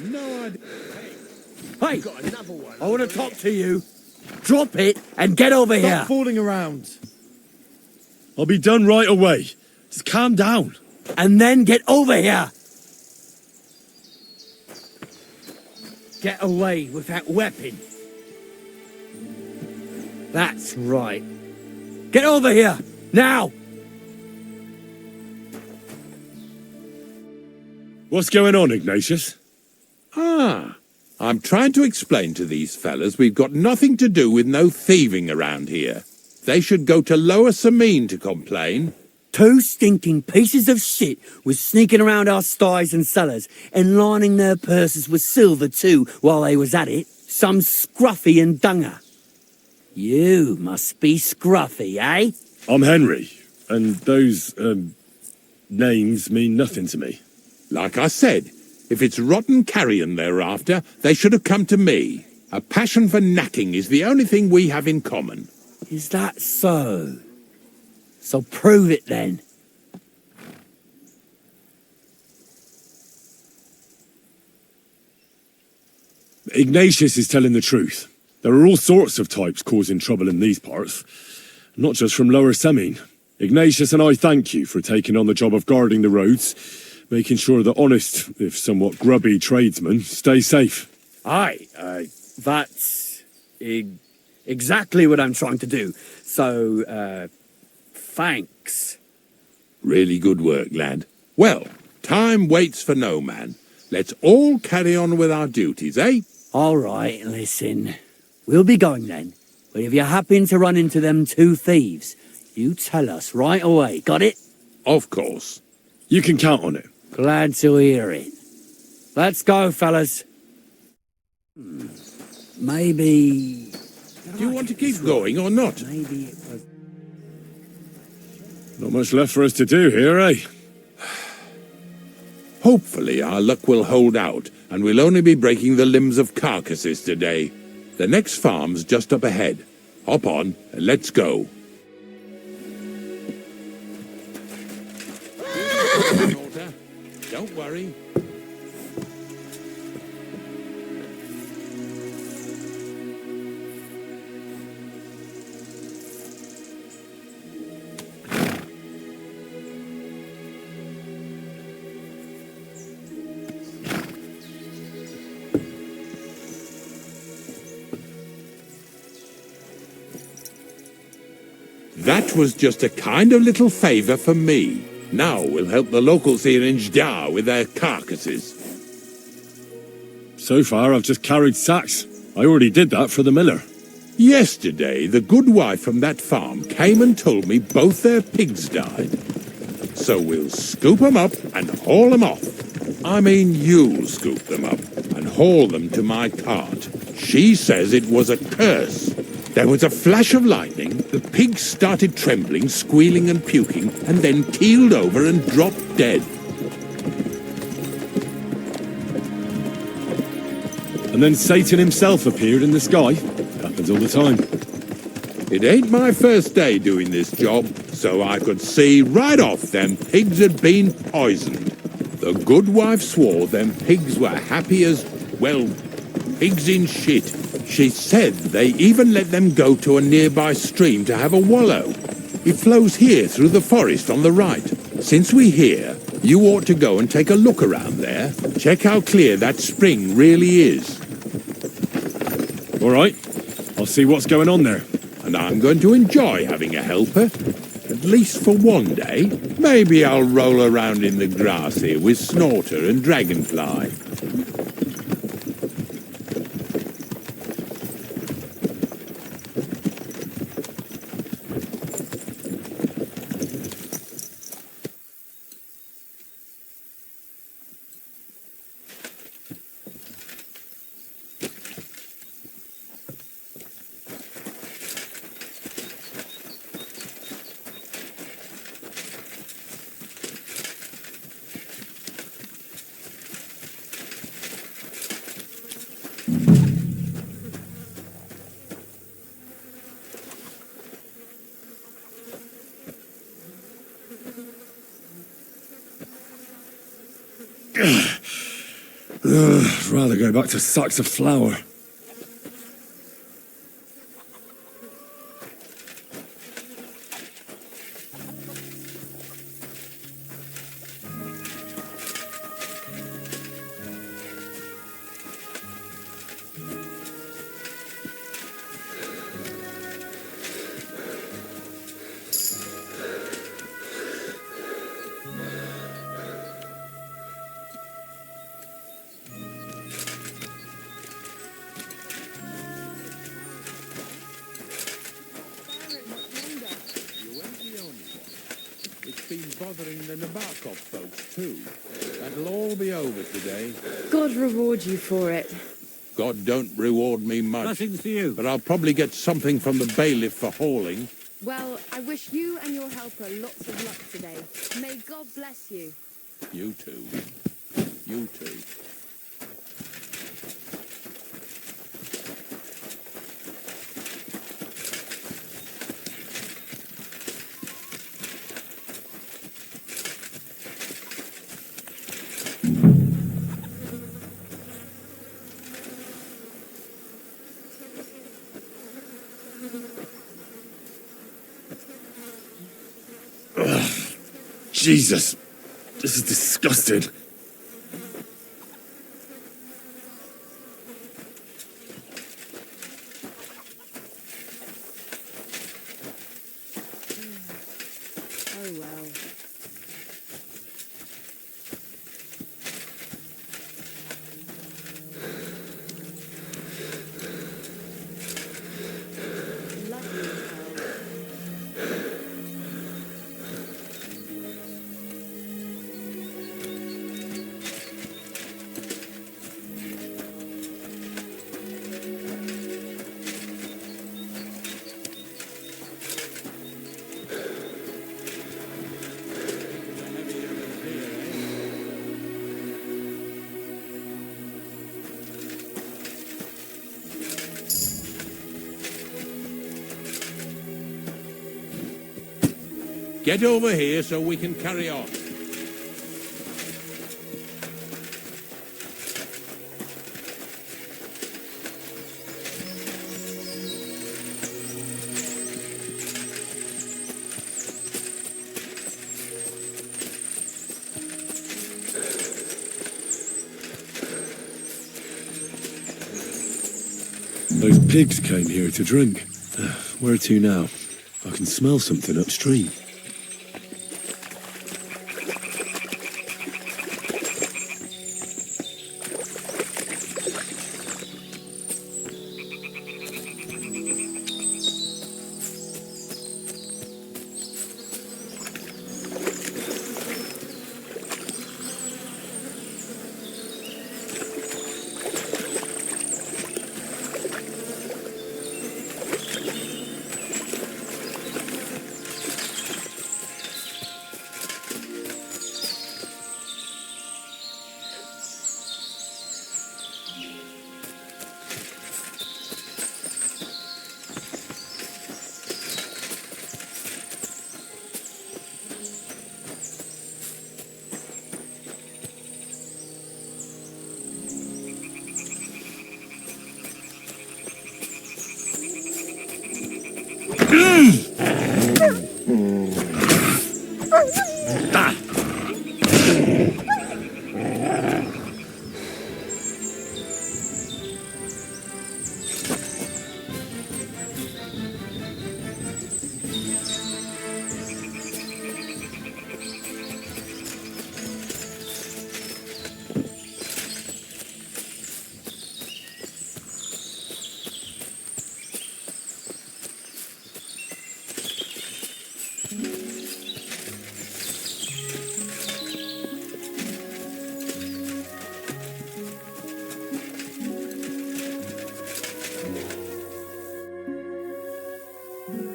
No idea. Hey, I want to talk to you. Drop it and get over here. Stop fooling around. I'll be done right away. Just calm down. And then get over here. Get away with that weapon. That's right. Get over here, now! What's going on, Ignatius? I'm trying to explain to these fellas we've got nothing to do with no thieving around here. They should go to Lower Samine to complain. 2 stinking pieces of shit was sneaking around our sties and cellars and lining their purses with silver too while they was at it. Some scruffy and dunger. You must be scruffy, eh? I'm Henry, and those, names mean nothing to me. Like I said, if it's rotten carrion they're after, they should have come to me. A passion for knacking is the only thing we have in common. Is that so? So prove it then. Ignatius is telling the truth. There are all sorts of types causing trouble in these parts, not just from Lower Samine. Ignatius and I thank you for taking on the job of guarding the roads, making sure that honest, if somewhat grubby tradesmen stay safe. Aye, that's exactly what I'm trying to do. So, thanks. Really good work, lad. Well, time waits for no man. Let's all carry on with our duties, eh? All right, listen. We'll be going then. But if you happen to run into them 2 thieves, you tell us right away, got it? Of course. You can count on it. Glad to hear it. Let's go, fellas. Maybe... Do you want to keep going or not? Maybe it was... Not much left for us to do here, eh? Hopefully our luck will hold out, and we'll only be breaking the limbs of carcasses today. The next farm's just up ahead. Hop on, and let's go. Don't worry. That was just a kind of little favour for me. Now we'll help the locals here in Jdar with their carcasses. So far, I've just carried sacks. I already did that for the miller. Yesterday, the good wife from that farm came and told me both their pigs died. So we'll scoop them up and haul them off. I mean, you'll scoop them up and haul them to my cart. She says it was a curse. There was a flash of lightning, the pigs started trembling, squealing and puking, and then keeled over and dropped dead. And then Satan himself appeared in the sky. Happens all the time. It ain't my first day doing this job, so I could see right off them pigs had been poisoned. The good wife swore them pigs were happy as, well, pigs in shit. She said they even let them go to a nearby stream to have a wallow. It flows here through the forest on the right. Since we're here, you ought to go and take a look around there. Check how clear that spring really is. All right. I'll see what's going on there. And I'm going to enjoy having a helper. At least for one day. Maybe I'll roll around in the grass here with Snorter and Dragonfly. I'd rather go back to sacks of flour. Bothering the Nabokov folks, too. That'll all be over today. God reward you for it. God don't reward me much. Nothing for you. But I'll probably get something from the bailiff for hauling. Well, I wish you and your helper lots of luck today. May God bless you. You too. You too. Jesus, this is disgusting. Oh well. Get over here so we can carry on. Those pigs came here to drink. Where to now? I can smell something upstream.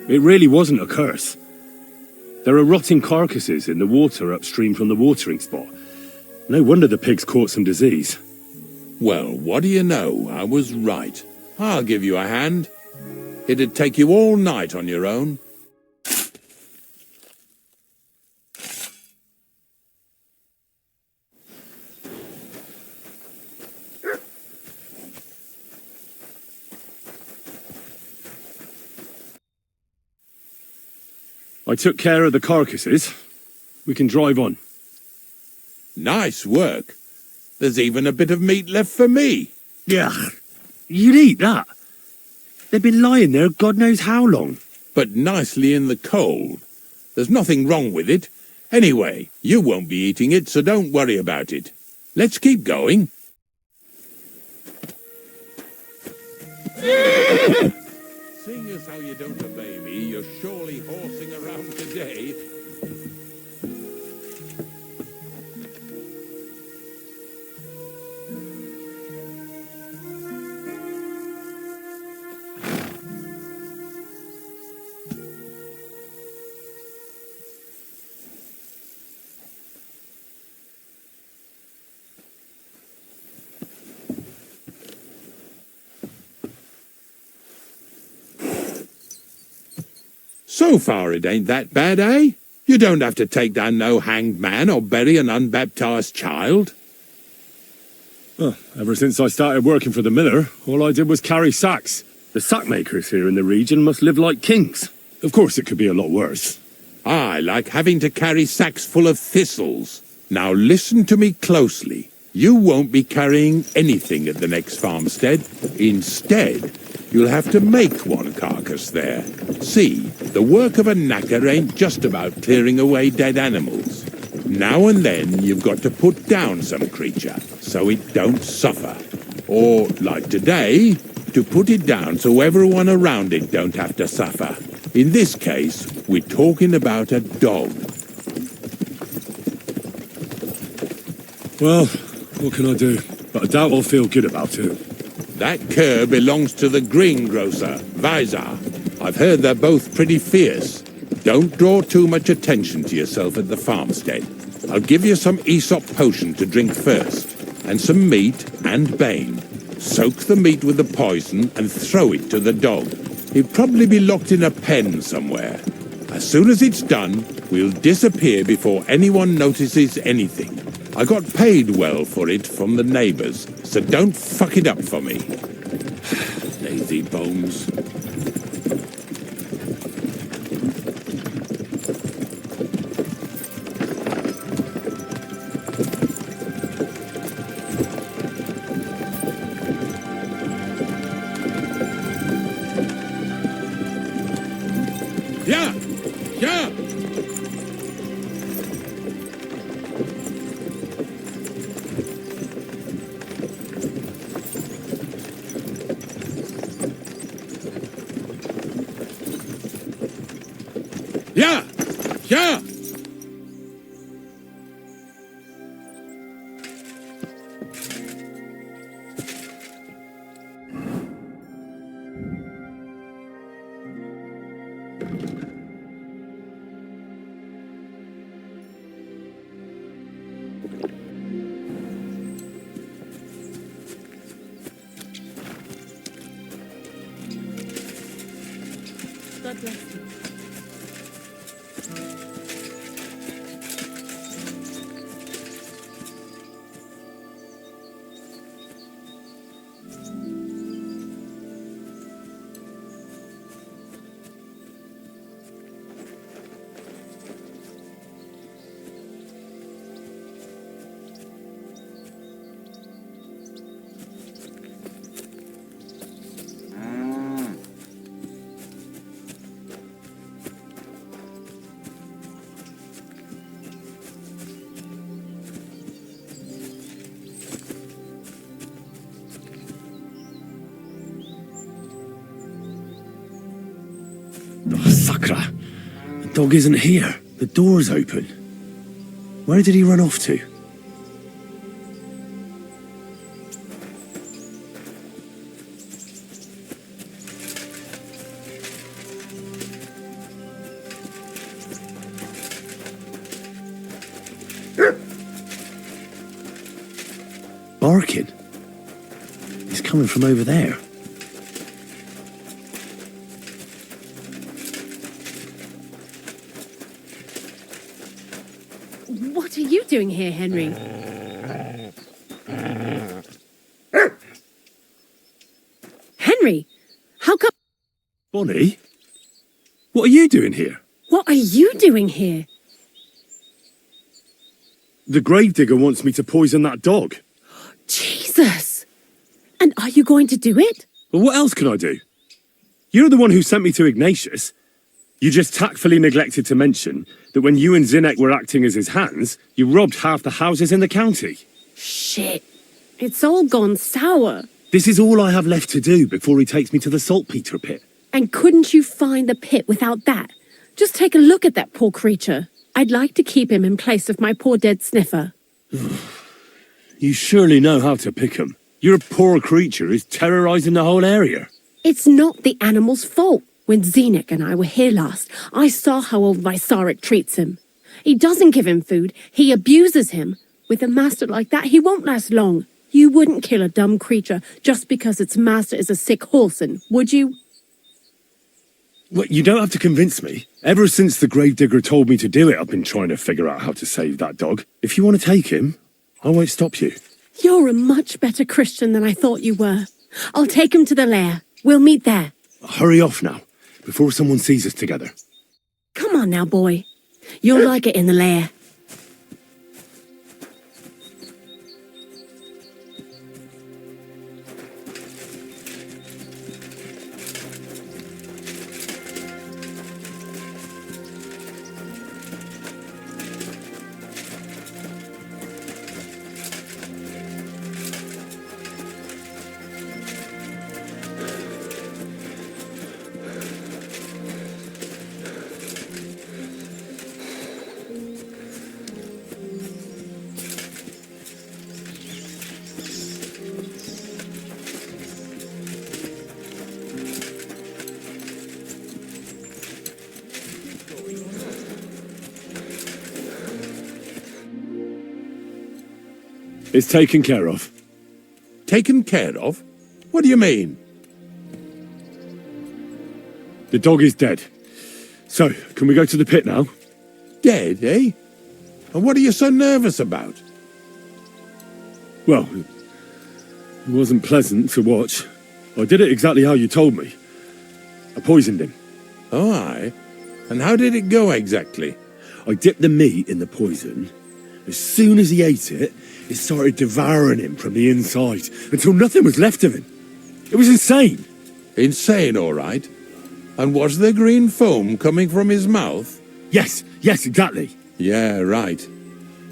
It really wasn't a curse. There are rotting carcasses in the water upstream from the watering spot. No wonder the pigs caught some disease. Well, what do you know? I was right. I'll give you a hand. It'd take you all night on your own. I took care of the carcasses. We can drive on. Nice work. There's even a bit of meat left for me. Yeah, you'd eat that. They've been lying there God knows how long. But nicely in the cold. There's nothing wrong with it. Anyway, you won't be eating it, so don't worry about it. Let's keep going. Seeing as how you don't obey me, you're surely horsing around today. So far it ain't that bad, eh? You don't have to take down no hanged man or bury an unbaptized child. Oh, ever since I started working for the miller, all I did was carry sacks. The sack makers here in the region must live like kings. Of course it could be a lot worse. I like having to carry sacks full of thistles. Now listen to me closely. You won't be carrying anything at the next farmstead. Instead, you'll have to make one carcass there. See, the work of a knacker ain't just about clearing away dead animals. Now and then you've got to put down some creature so it don't suffer. Or, like today, to put it down so everyone around it don't have to suffer. In this case, we're talking about a dog. Well, what can I do? But I doubt I'll feel good about it. That cur belongs to the greengrocer, Vizar. I've heard they're both pretty fierce. Don't draw too much attention to yourself at the farmstead. I'll give you some Aesop potion to drink first, and some meat and bane. Soak the meat with the poison and throw it to the dog. He'll probably be locked in a pen somewhere. As soon as it's done, we'll disappear before anyone notices anything. I got paid well for it from the neighbors, so don't fuck it up for me. Lazy bones. Yeah! Yeah! Yeah! God bless you. Oh, Sakra! The dog isn't here. The door's open. Where did he run off to? Barking. He's coming from over there. What are you doing here, Henry? Henry, how come... Bonnie? What are you doing here? What are you doing here? The gravedigger wants me to poison that dog. Jesus! And are you going to do it? Well, what else can I do? You're the one who sent me to Ignatius. You just tactfully neglected to mention that when you and Zinnek were acting as his hands, you robbed half the houses in the county. Shit. It's all gone sour. This is all I have left to do before he takes me to the saltpeter pit. And couldn't you find the pit without that? Just take a look at that poor creature. I'd like to keep him in place of my poor dead sniffer. You surely know how to pick 'em. Your poor creature is terrorizing the whole area. It's not the animal's fault. When Zinnek and I were here last, I saw how old Vysarik treats him. He doesn't give him food, he abuses him. With a master like that, he won't last long. You wouldn't kill a dumb creature just because its master is a sick horseman, would you? Well, you don't have to convince me. Ever since the gravedigger told me to do it, I've been trying to figure out how to save that dog. If you want to take him, I won't stop you. You're a much better Christian than I thought you were. I'll take him to the lair. We'll meet there. Hurry off now, before someone sees us together. Come on now, boy. You'll like it in the lair. It's taken care of. Taken care of? What do you mean? The dog is dead. So, can we go to the pit now? Dead, eh? And what are you so nervous about? Well, it wasn't pleasant to watch. I did it exactly how you told me. I poisoned him. Oh, aye. And how did it go exactly? I dipped the meat in the poison. As soon as he ate it, it started devouring him from the inside until nothing was left of him. It was insane. Insane, all right. And was there green foam coming from his mouth? Yes, exactly. Yeah, right.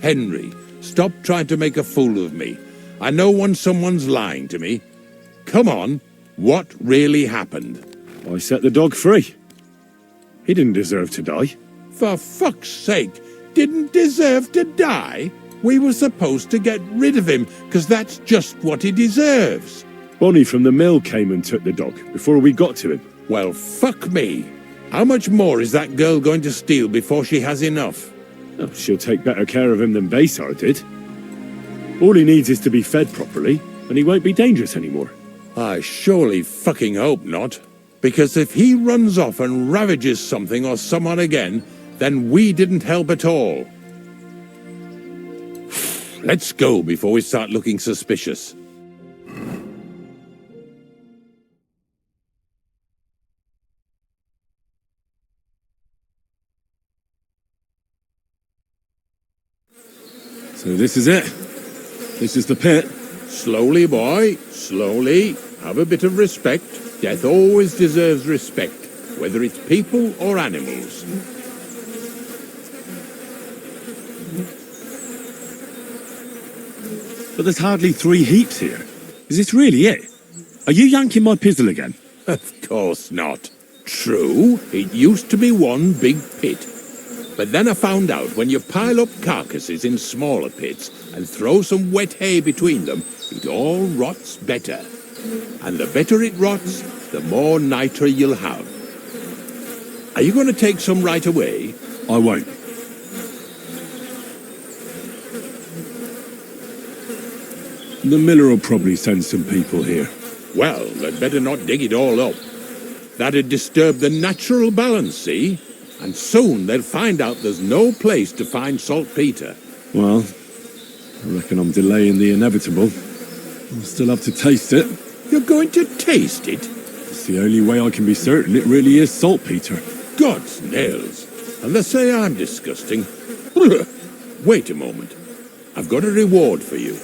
Henry, stop trying to make a fool of me. I know when someone's lying to me. Come on, what really happened? I set the dog free. He didn't deserve to die. For fuck's sake, didn't deserve to die? We were supposed to get rid of him, because that's just what he deserves. Bonnie from the mill came and took the dog before we got to him. Well, fuck me. How much more is that girl going to steal before she has enough? Oh, she'll take better care of him than Baysar did. All he needs is to be fed properly, and he won't be dangerous anymore. I surely fucking hope not. Because if he runs off and ravages something or someone again, then we didn't help at all. Let's go before we start looking suspicious. So this is it. This is the pit. Slowly, boy, slowly. Have a bit of respect. Death always deserves respect, whether it's people or animals. But there's hardly 3 heaps here. Is this really it? Are you yanking my pizzle again? Of course not. True, it used to be one big pit. But then I found out when you pile up carcasses in smaller pits and throw some wet hay between them, it all rots better. And the better it rots, the more nitra you'll have. Are you going to take some right away? I won't. The miller will probably send some people here. Well, they'd better not dig it all up. That'd disturb the natural balance, see? And soon they'll find out there's no place to find saltpeter. Well, I reckon I'm delaying the inevitable. I'll still have to taste it. You're going to taste it? It's the only way I can be certain it really is saltpeter. God's nails. And they say I'm disgusting. Wait a moment. I've got a reward for you.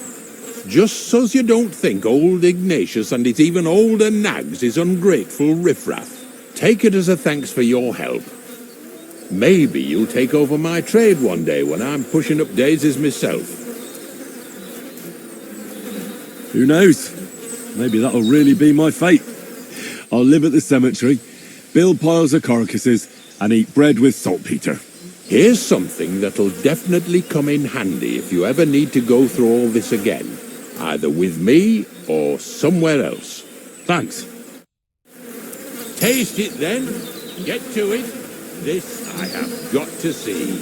Just so's you don't think old Ignatius and his even older nags is ungrateful riffraff. Take it as a thanks for your help. Maybe you'll take over my trade one day when I'm pushing up daisies myself. Who knows? Maybe that'll really be my fate. I'll live at the cemetery, build piles of carcasses, and eat bread with saltpeter. Here's something that'll definitely come in handy if you ever need to go through all this again, either with me or somewhere else. Thanks. Taste it then. Get to it. This I have got to see.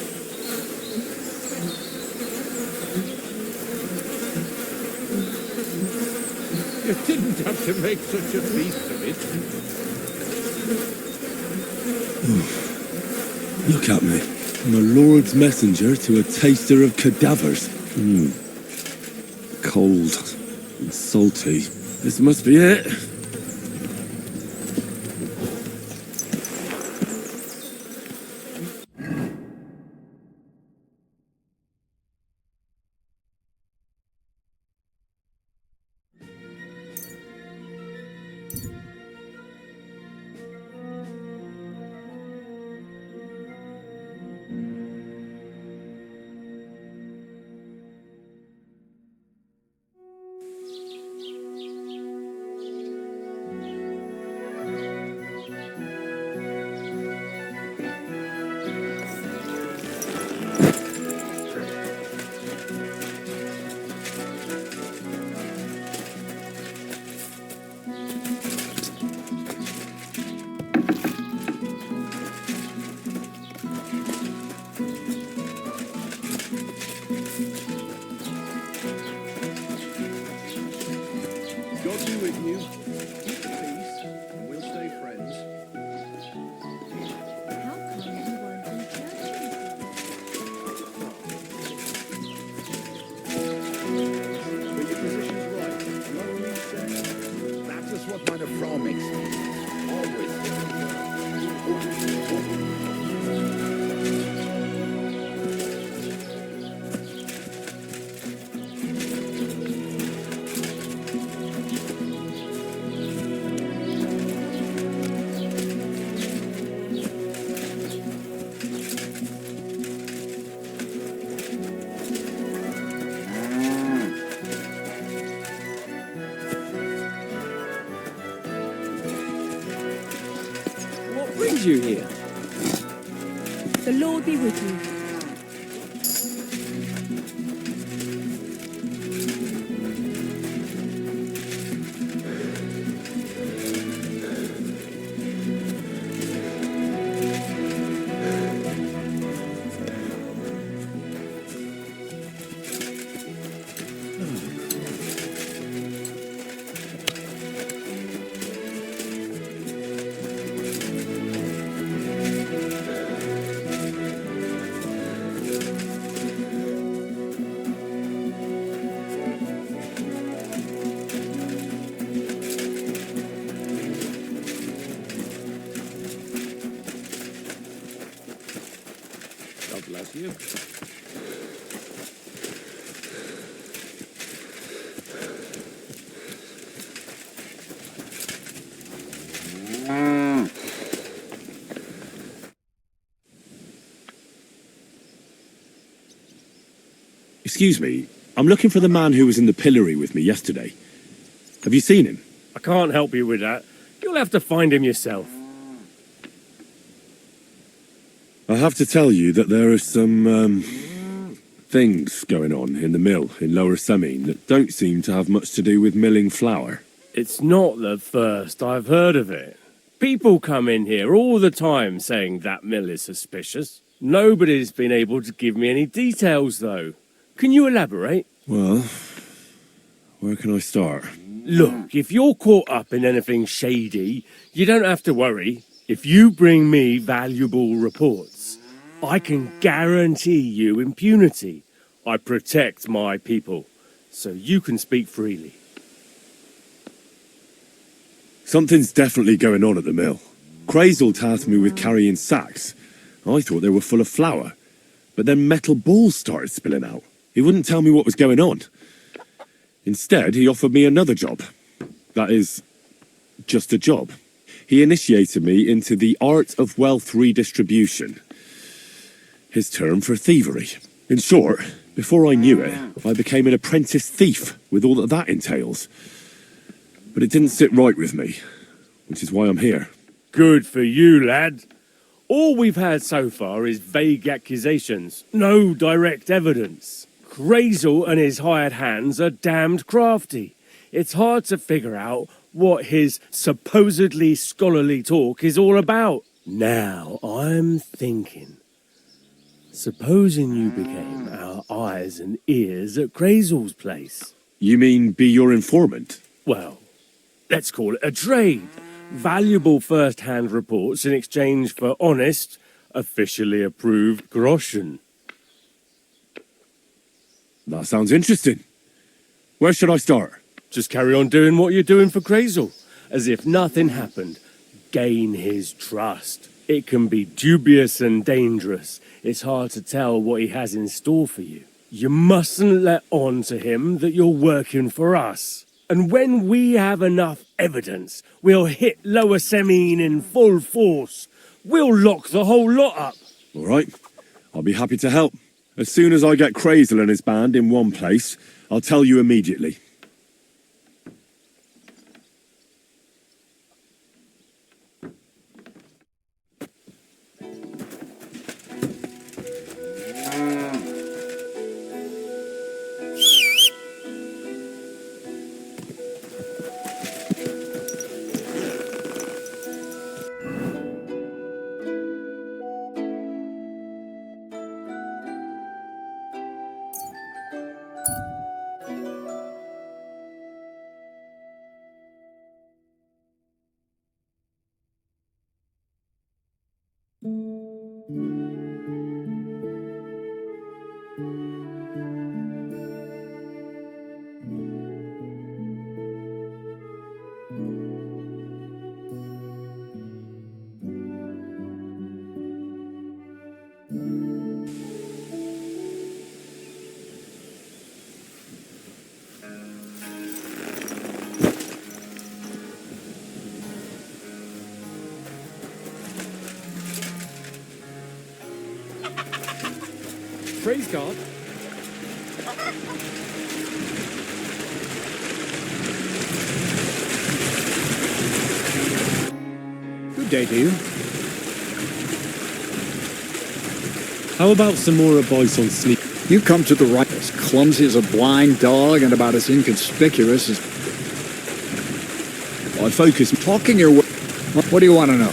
You didn't have to make such a feast of it. Look at me. I'm the Lord's messenger to a taster of cadavers. Cold and salty. This must be it. God be with you. Keep the peace, and we'll stay friends. How come you weren't in church? But your position's right. Love me, say. That is what meine Frau makes me. Always. What brings you here? The Lord be with you. God bless you. Excuse me, I'm looking for the man who was in the pillory with me yesterday. Have you seen him? I can't help you with that. You'll have to find him yourself. I have to tell you that there are some, things going on in the mill in Lower Semine that don't seem to have much to do with milling flour. It's not the first I've heard of it. People come in here all the time saying that mill is suspicious. Nobody's been able to give me any details, though. Can you elaborate? Well, where can I start? Look, if you're caught up in anything shady, you don't have to worry. If you bring me valuable reports, I can guarantee you impunity. I protect my people, so you can speak freely. Something's definitely going on at the mill. Crazel tasked me with carrying sacks. I thought they were full of flour, but then metal balls started spilling out. He wouldn't tell me what was going on. Instead, he offered me another job. That is, just a job. He initiated me into the art of wealth redistribution. His term for thievery. In short, before I knew it, I became an apprentice thief with all that entails. But it didn't sit right with me, which is why I'm here. Good for you, lad. All we've had so far is vague accusations, no direct evidence. Crazel and his hired hands are damned crafty. It's hard to figure out what his supposedly scholarly talk is all about. Now, I'm thinking. Supposing you became our eyes and ears at Crazel's place. You mean be your informant? Well, let's call it a trade. Valuable first-hand reports in exchange for honest, officially approved groschen. That sounds interesting. Where should I start? Just carry on doing what you're doing for Crazel, as if nothing happened. Gain his trust. It can be dubious and dangerous. It's hard to tell what he has in store for you. You mustn't let on to him that you're working for us. And when we have enough evidence, we'll hit Lower Semine in full force. We'll lock the whole lot up. All right. I'll be happy to help. As soon as I get Crazel and his band in one place, I'll tell you immediately. Praise God. Good day to you. How about some more advice on sneak? You come to the right. As clumsy as a blind dog and about as inconspicuous as... I focus. Talking your way. What do you want to know?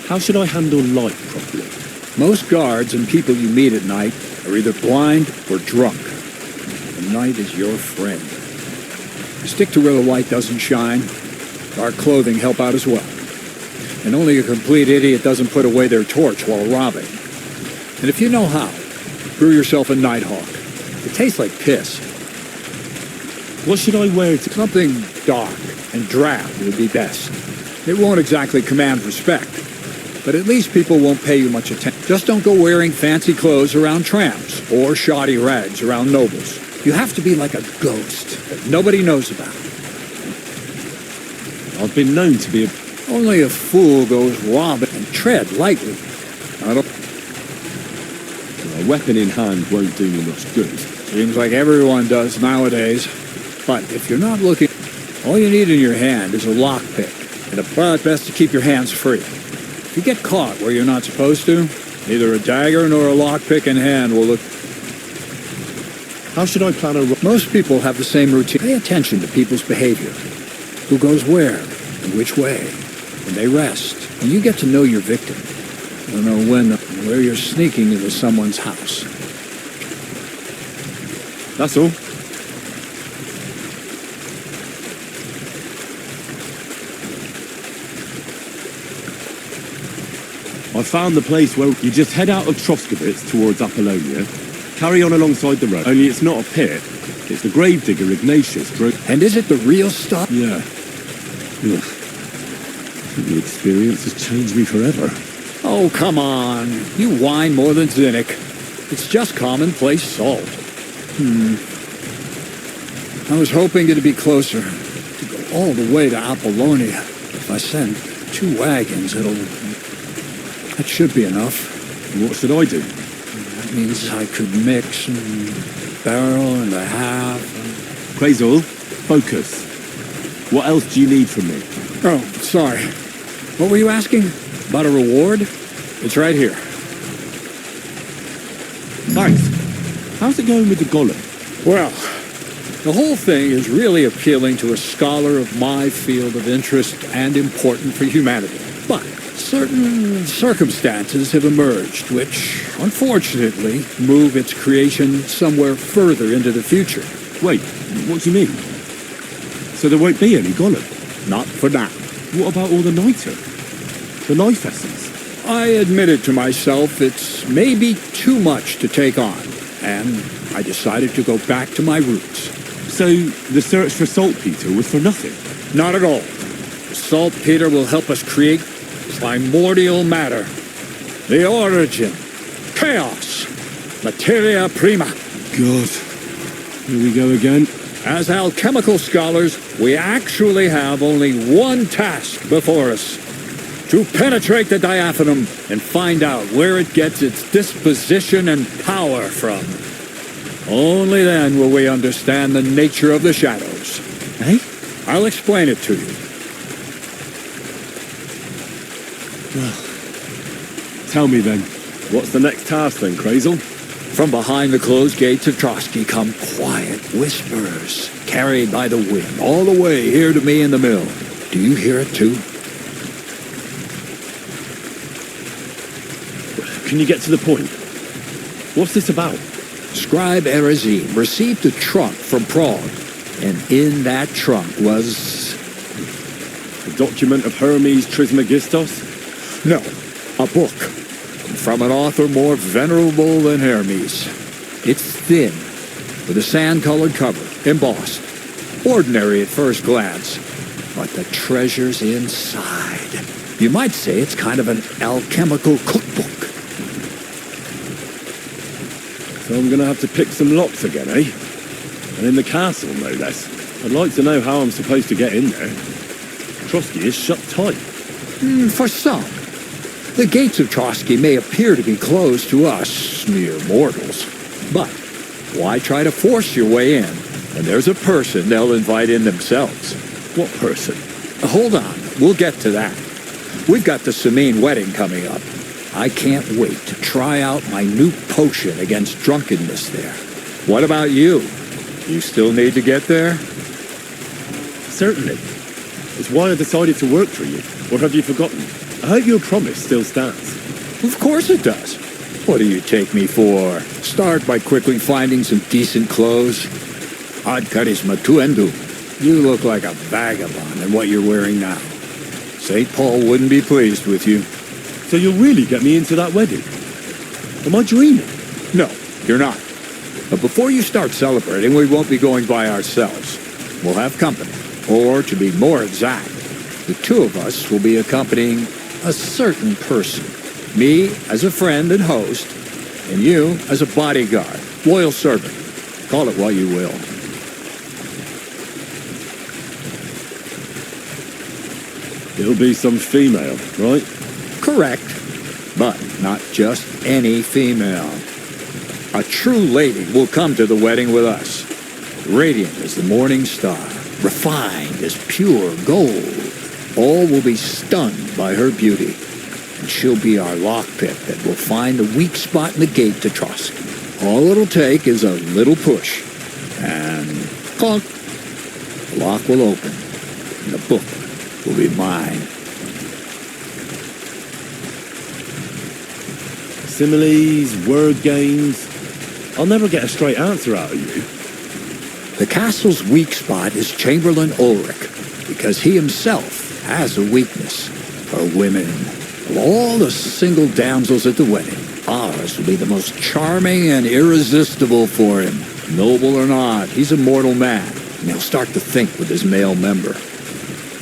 How should I handle light properly? Most guards and people you meet at night are either blind or drunk. The night is your friend. Stick to where the light doesn't shine. Dark clothing help out as well. And only a complete idiot doesn't put away their torch while robbing. And if you know how, brew yourself a Nighthawk. It tastes like piss. What should I wear to... Something dark and drab would be best. It won't exactly command respect, but at least people won't pay you much attention. Just don't go wearing fancy clothes around tramps or shoddy rags around nobles. You have to be like a ghost that nobody knows about. I've been known to be a... Only a fool goes robbing, and tread lightly. A weapon in hand won't do me much good. Seems like everyone does nowadays. But if you're not looking, all you need in your hand is a lockpick. And it's best to keep your hands free. If you get caught where you're not supposed to, neither a dagger nor a lockpick in hand will look... How should I plan a... Most people have the same routine. Pay attention to people's behavior. Who goes where and which way. When they rest. And you get to know your victim. You'll know when and where you're sneaking into someone's house. That's all. I found the place where you just head out of Troskowitz towards Apollonia, carry on alongside the road, only it's not a pit. It's the gravedigger Ignatius drove... And is it the real stuff? Yeah. Ugh. The experience has changed me forever. Oh, come on. You whine more than Zinnik. It's just commonplace salt. I was hoping it'd be closer. To go all the way to Apollonia. If I send 2 wagons, that should be enough. What should I do? That means I could mix and barrel and a half. Quasal, focus. What else do you need from me? Oh, sorry. What were you asking? About a reward? It's right here. Thanks. How's it going with the golem? Well, the whole thing is really appealing to a scholar of my field of interest and important for humanity. But certain circumstances have emerged which, unfortunately, move its creation somewhere further into the future. Wait, what do you mean? So there won't be any golem? Not for now. What about all the niter? The life essence? I admitted to myself it's maybe too much to take on, and I decided to go back to my roots. So the search for saltpeter was for nothing? Not at all. The saltpeter will help us create primordial matter. The origin. Chaos. Materia prima. God. Here we go again. As alchemical scholars, we actually have only one task before us. To penetrate the diaphanum and find out where it gets its disposition and power from. Only then will we understand the nature of the shadows. Eh? I'll explain it to you. Well, tell me then, what's the next task then, Quasal? From behind the closed gates of Trotsky come quiet whispers, carried by the wind, all the way here to me in the mill. Do you hear it too? Can you get to the point? What's this about? Scribe Erezim received a trunk from Prague, and in that trunk was... A document of Hermes Trismegistos? No, a book. From an author more venerable than Hermes. It's thin, with a sand-colored cover, embossed. Ordinary at first glance, but the treasure's inside. You might say it's kind of an alchemical cookbook. So I'm gonna have to pick some locks again, eh? And in the castle, no less. I'd like to know how I'm supposed to get in there. Trotsky is shut tight. For some. The gates of Trotsky may appear to be closed to us, mere mortals. But why try to force your way in? When there's a person they'll invite in themselves. What person? Hold on, we'll get to that. We've got the Samine wedding coming up. I can't wait to try out my new potion against drunkenness there. What about you? You still need to get there? Certainly. It's why I decided to work for you. Or have you forgotten? I hope your promise still stands. Of course it does. What do you take me for? Start by quickly finding some decent clothes. Ad charisma tuendu. You look like a vagabond in what you're wearing now. St. Paul wouldn't be pleased with you. So you'll really get me into that wedding? Am I dreaming? No, you're not. But before you start celebrating, we won't be going by ourselves. We'll have company. Or, to be more exact, the two of us will be accompanying a certain person. Me as a friend and host, and you as a bodyguard, loyal servant. Call it what you will. It'll be some female, right? Correct. But not just any female. A true lady will come to the wedding with us. Radiant as the morning star, refined as pure gold. All will be stunned by her beauty. And she'll be our lockpick that will find the weak spot in the gate to Trosk. All it'll take is a little push. And clunk. The lock will open. And the book will be mine. Similes, word games. I'll never get a straight answer out of you. The castle's weak spot is Chamberlain Ulrich, because he himself has a weakness for women. Of all the single damsels at the wedding, ours will be the most charming and irresistible for him. Noble or not, he's a mortal man, and he'll start to think with his male member.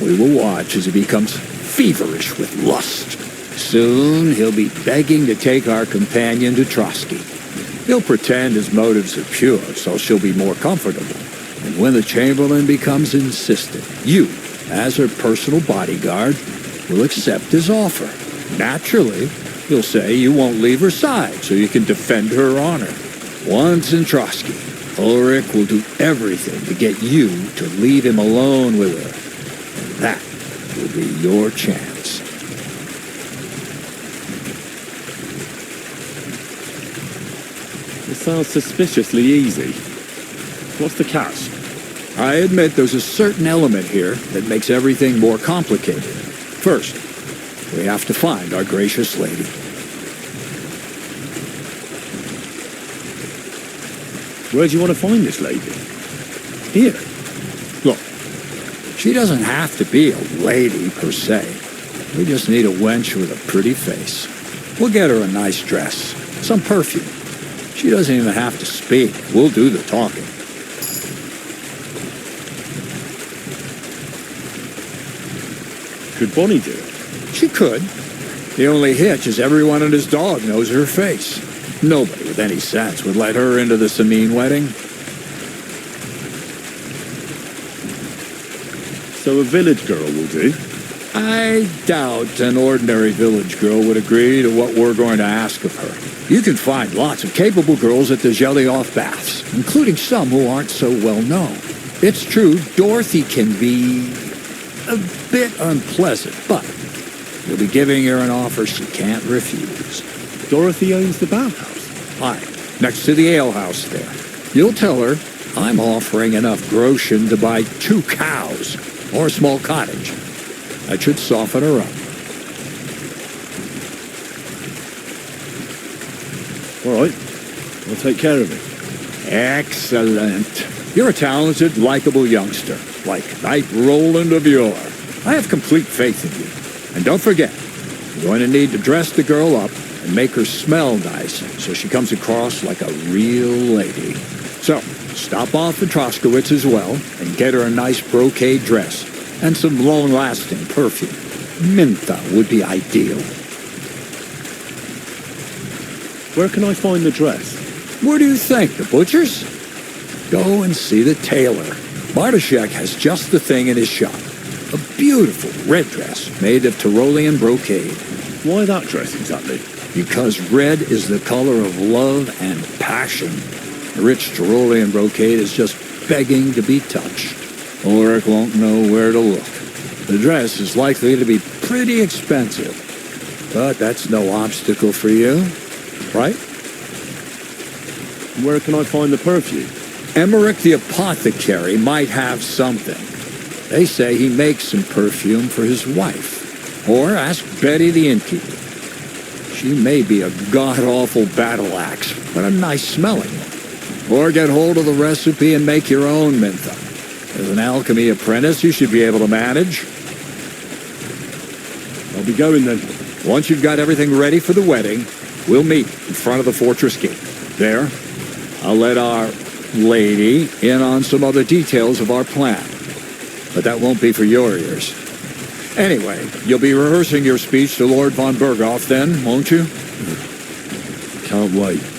We will watch as he becomes feverish with lust. Soon he'll be begging to take our companion to Trotsky. He'll pretend his motives are pure, so she'll be more comfortable. And when the Chamberlain becomes insistent, you, as her personal bodyguard, will accept his offer. Naturally, you'll say you won't leave her side so you can defend her honor. Once in Trotsky, Ulrich will do everything to get you to leave him alone with her. And that will be your chance. It sounds suspiciously easy. What's the catch? I admit there's a certain element here that makes everything more complicated. First, we have to find our gracious lady. Where do you want to find this lady? Here. Look, she doesn't have to be a lady per se. We just need a wench with a pretty face. We'll get her a nice dress, some perfume. She doesn't even have to speak. We'll do the talking. Could Bonnie do it? She could. The only hitch is everyone and his dog knows her face. Nobody with any sense would let her into the Samine wedding. So a village girl will do? I doubt an ordinary village girl would agree to what we're going to ask of her. You can find lots of capable girls at the Gelioff Baths, including some who aren't so well known. It's true, Dorothy can be a bit unpleasant, but you'll be giving her an offer she can't refuse. Dorothy owns the bathhouse? Aye, next to the alehouse there. You'll tell her I'm offering enough groschen to buy 2 cows or a small cottage. That should soften her up. All right, I'll take care of it. Excellent. You're a talented, likable youngster, like Knight Roland of yore. I have complete faith in you. And don't forget, you're going to need to dress the girl up and make her smell nice so she comes across like a real lady. So, stop off at Troskowitz as well and get her a nice brocade dress and some long-lasting perfume. Mentha would be ideal. Where can I find the dress? Where do you think? The butcher's? Go and see the tailor. Bartoszek has just the thing in his shop. A beautiful red dress made of Tyrolean brocade. Why that dress exactly? Because red is the color of love and passion. The rich Tyrolean brocade is just begging to be touched. Ulrich won't know where to look. The dress is likely to be pretty expensive, but that's no obstacle for you, right? Where can I find the perfume? Emmerich the apothecary might have something. They say he makes some perfume for his wife. Or ask Betty the innkeeper. She may be a god-awful battle axe, but a nice smelling one. Or get hold of the recipe and make your own mintha. As an alchemy apprentice, you should be able to manage. I'll be going then. Once you've got everything ready for the wedding, we'll meet in front of the fortress gate. There, I'll let our lady in on some other details of our plan. But that won't be for your ears. Anyway, you'll be rehearsing your speech to Lord von Berghoff then, won't you? Can't wait.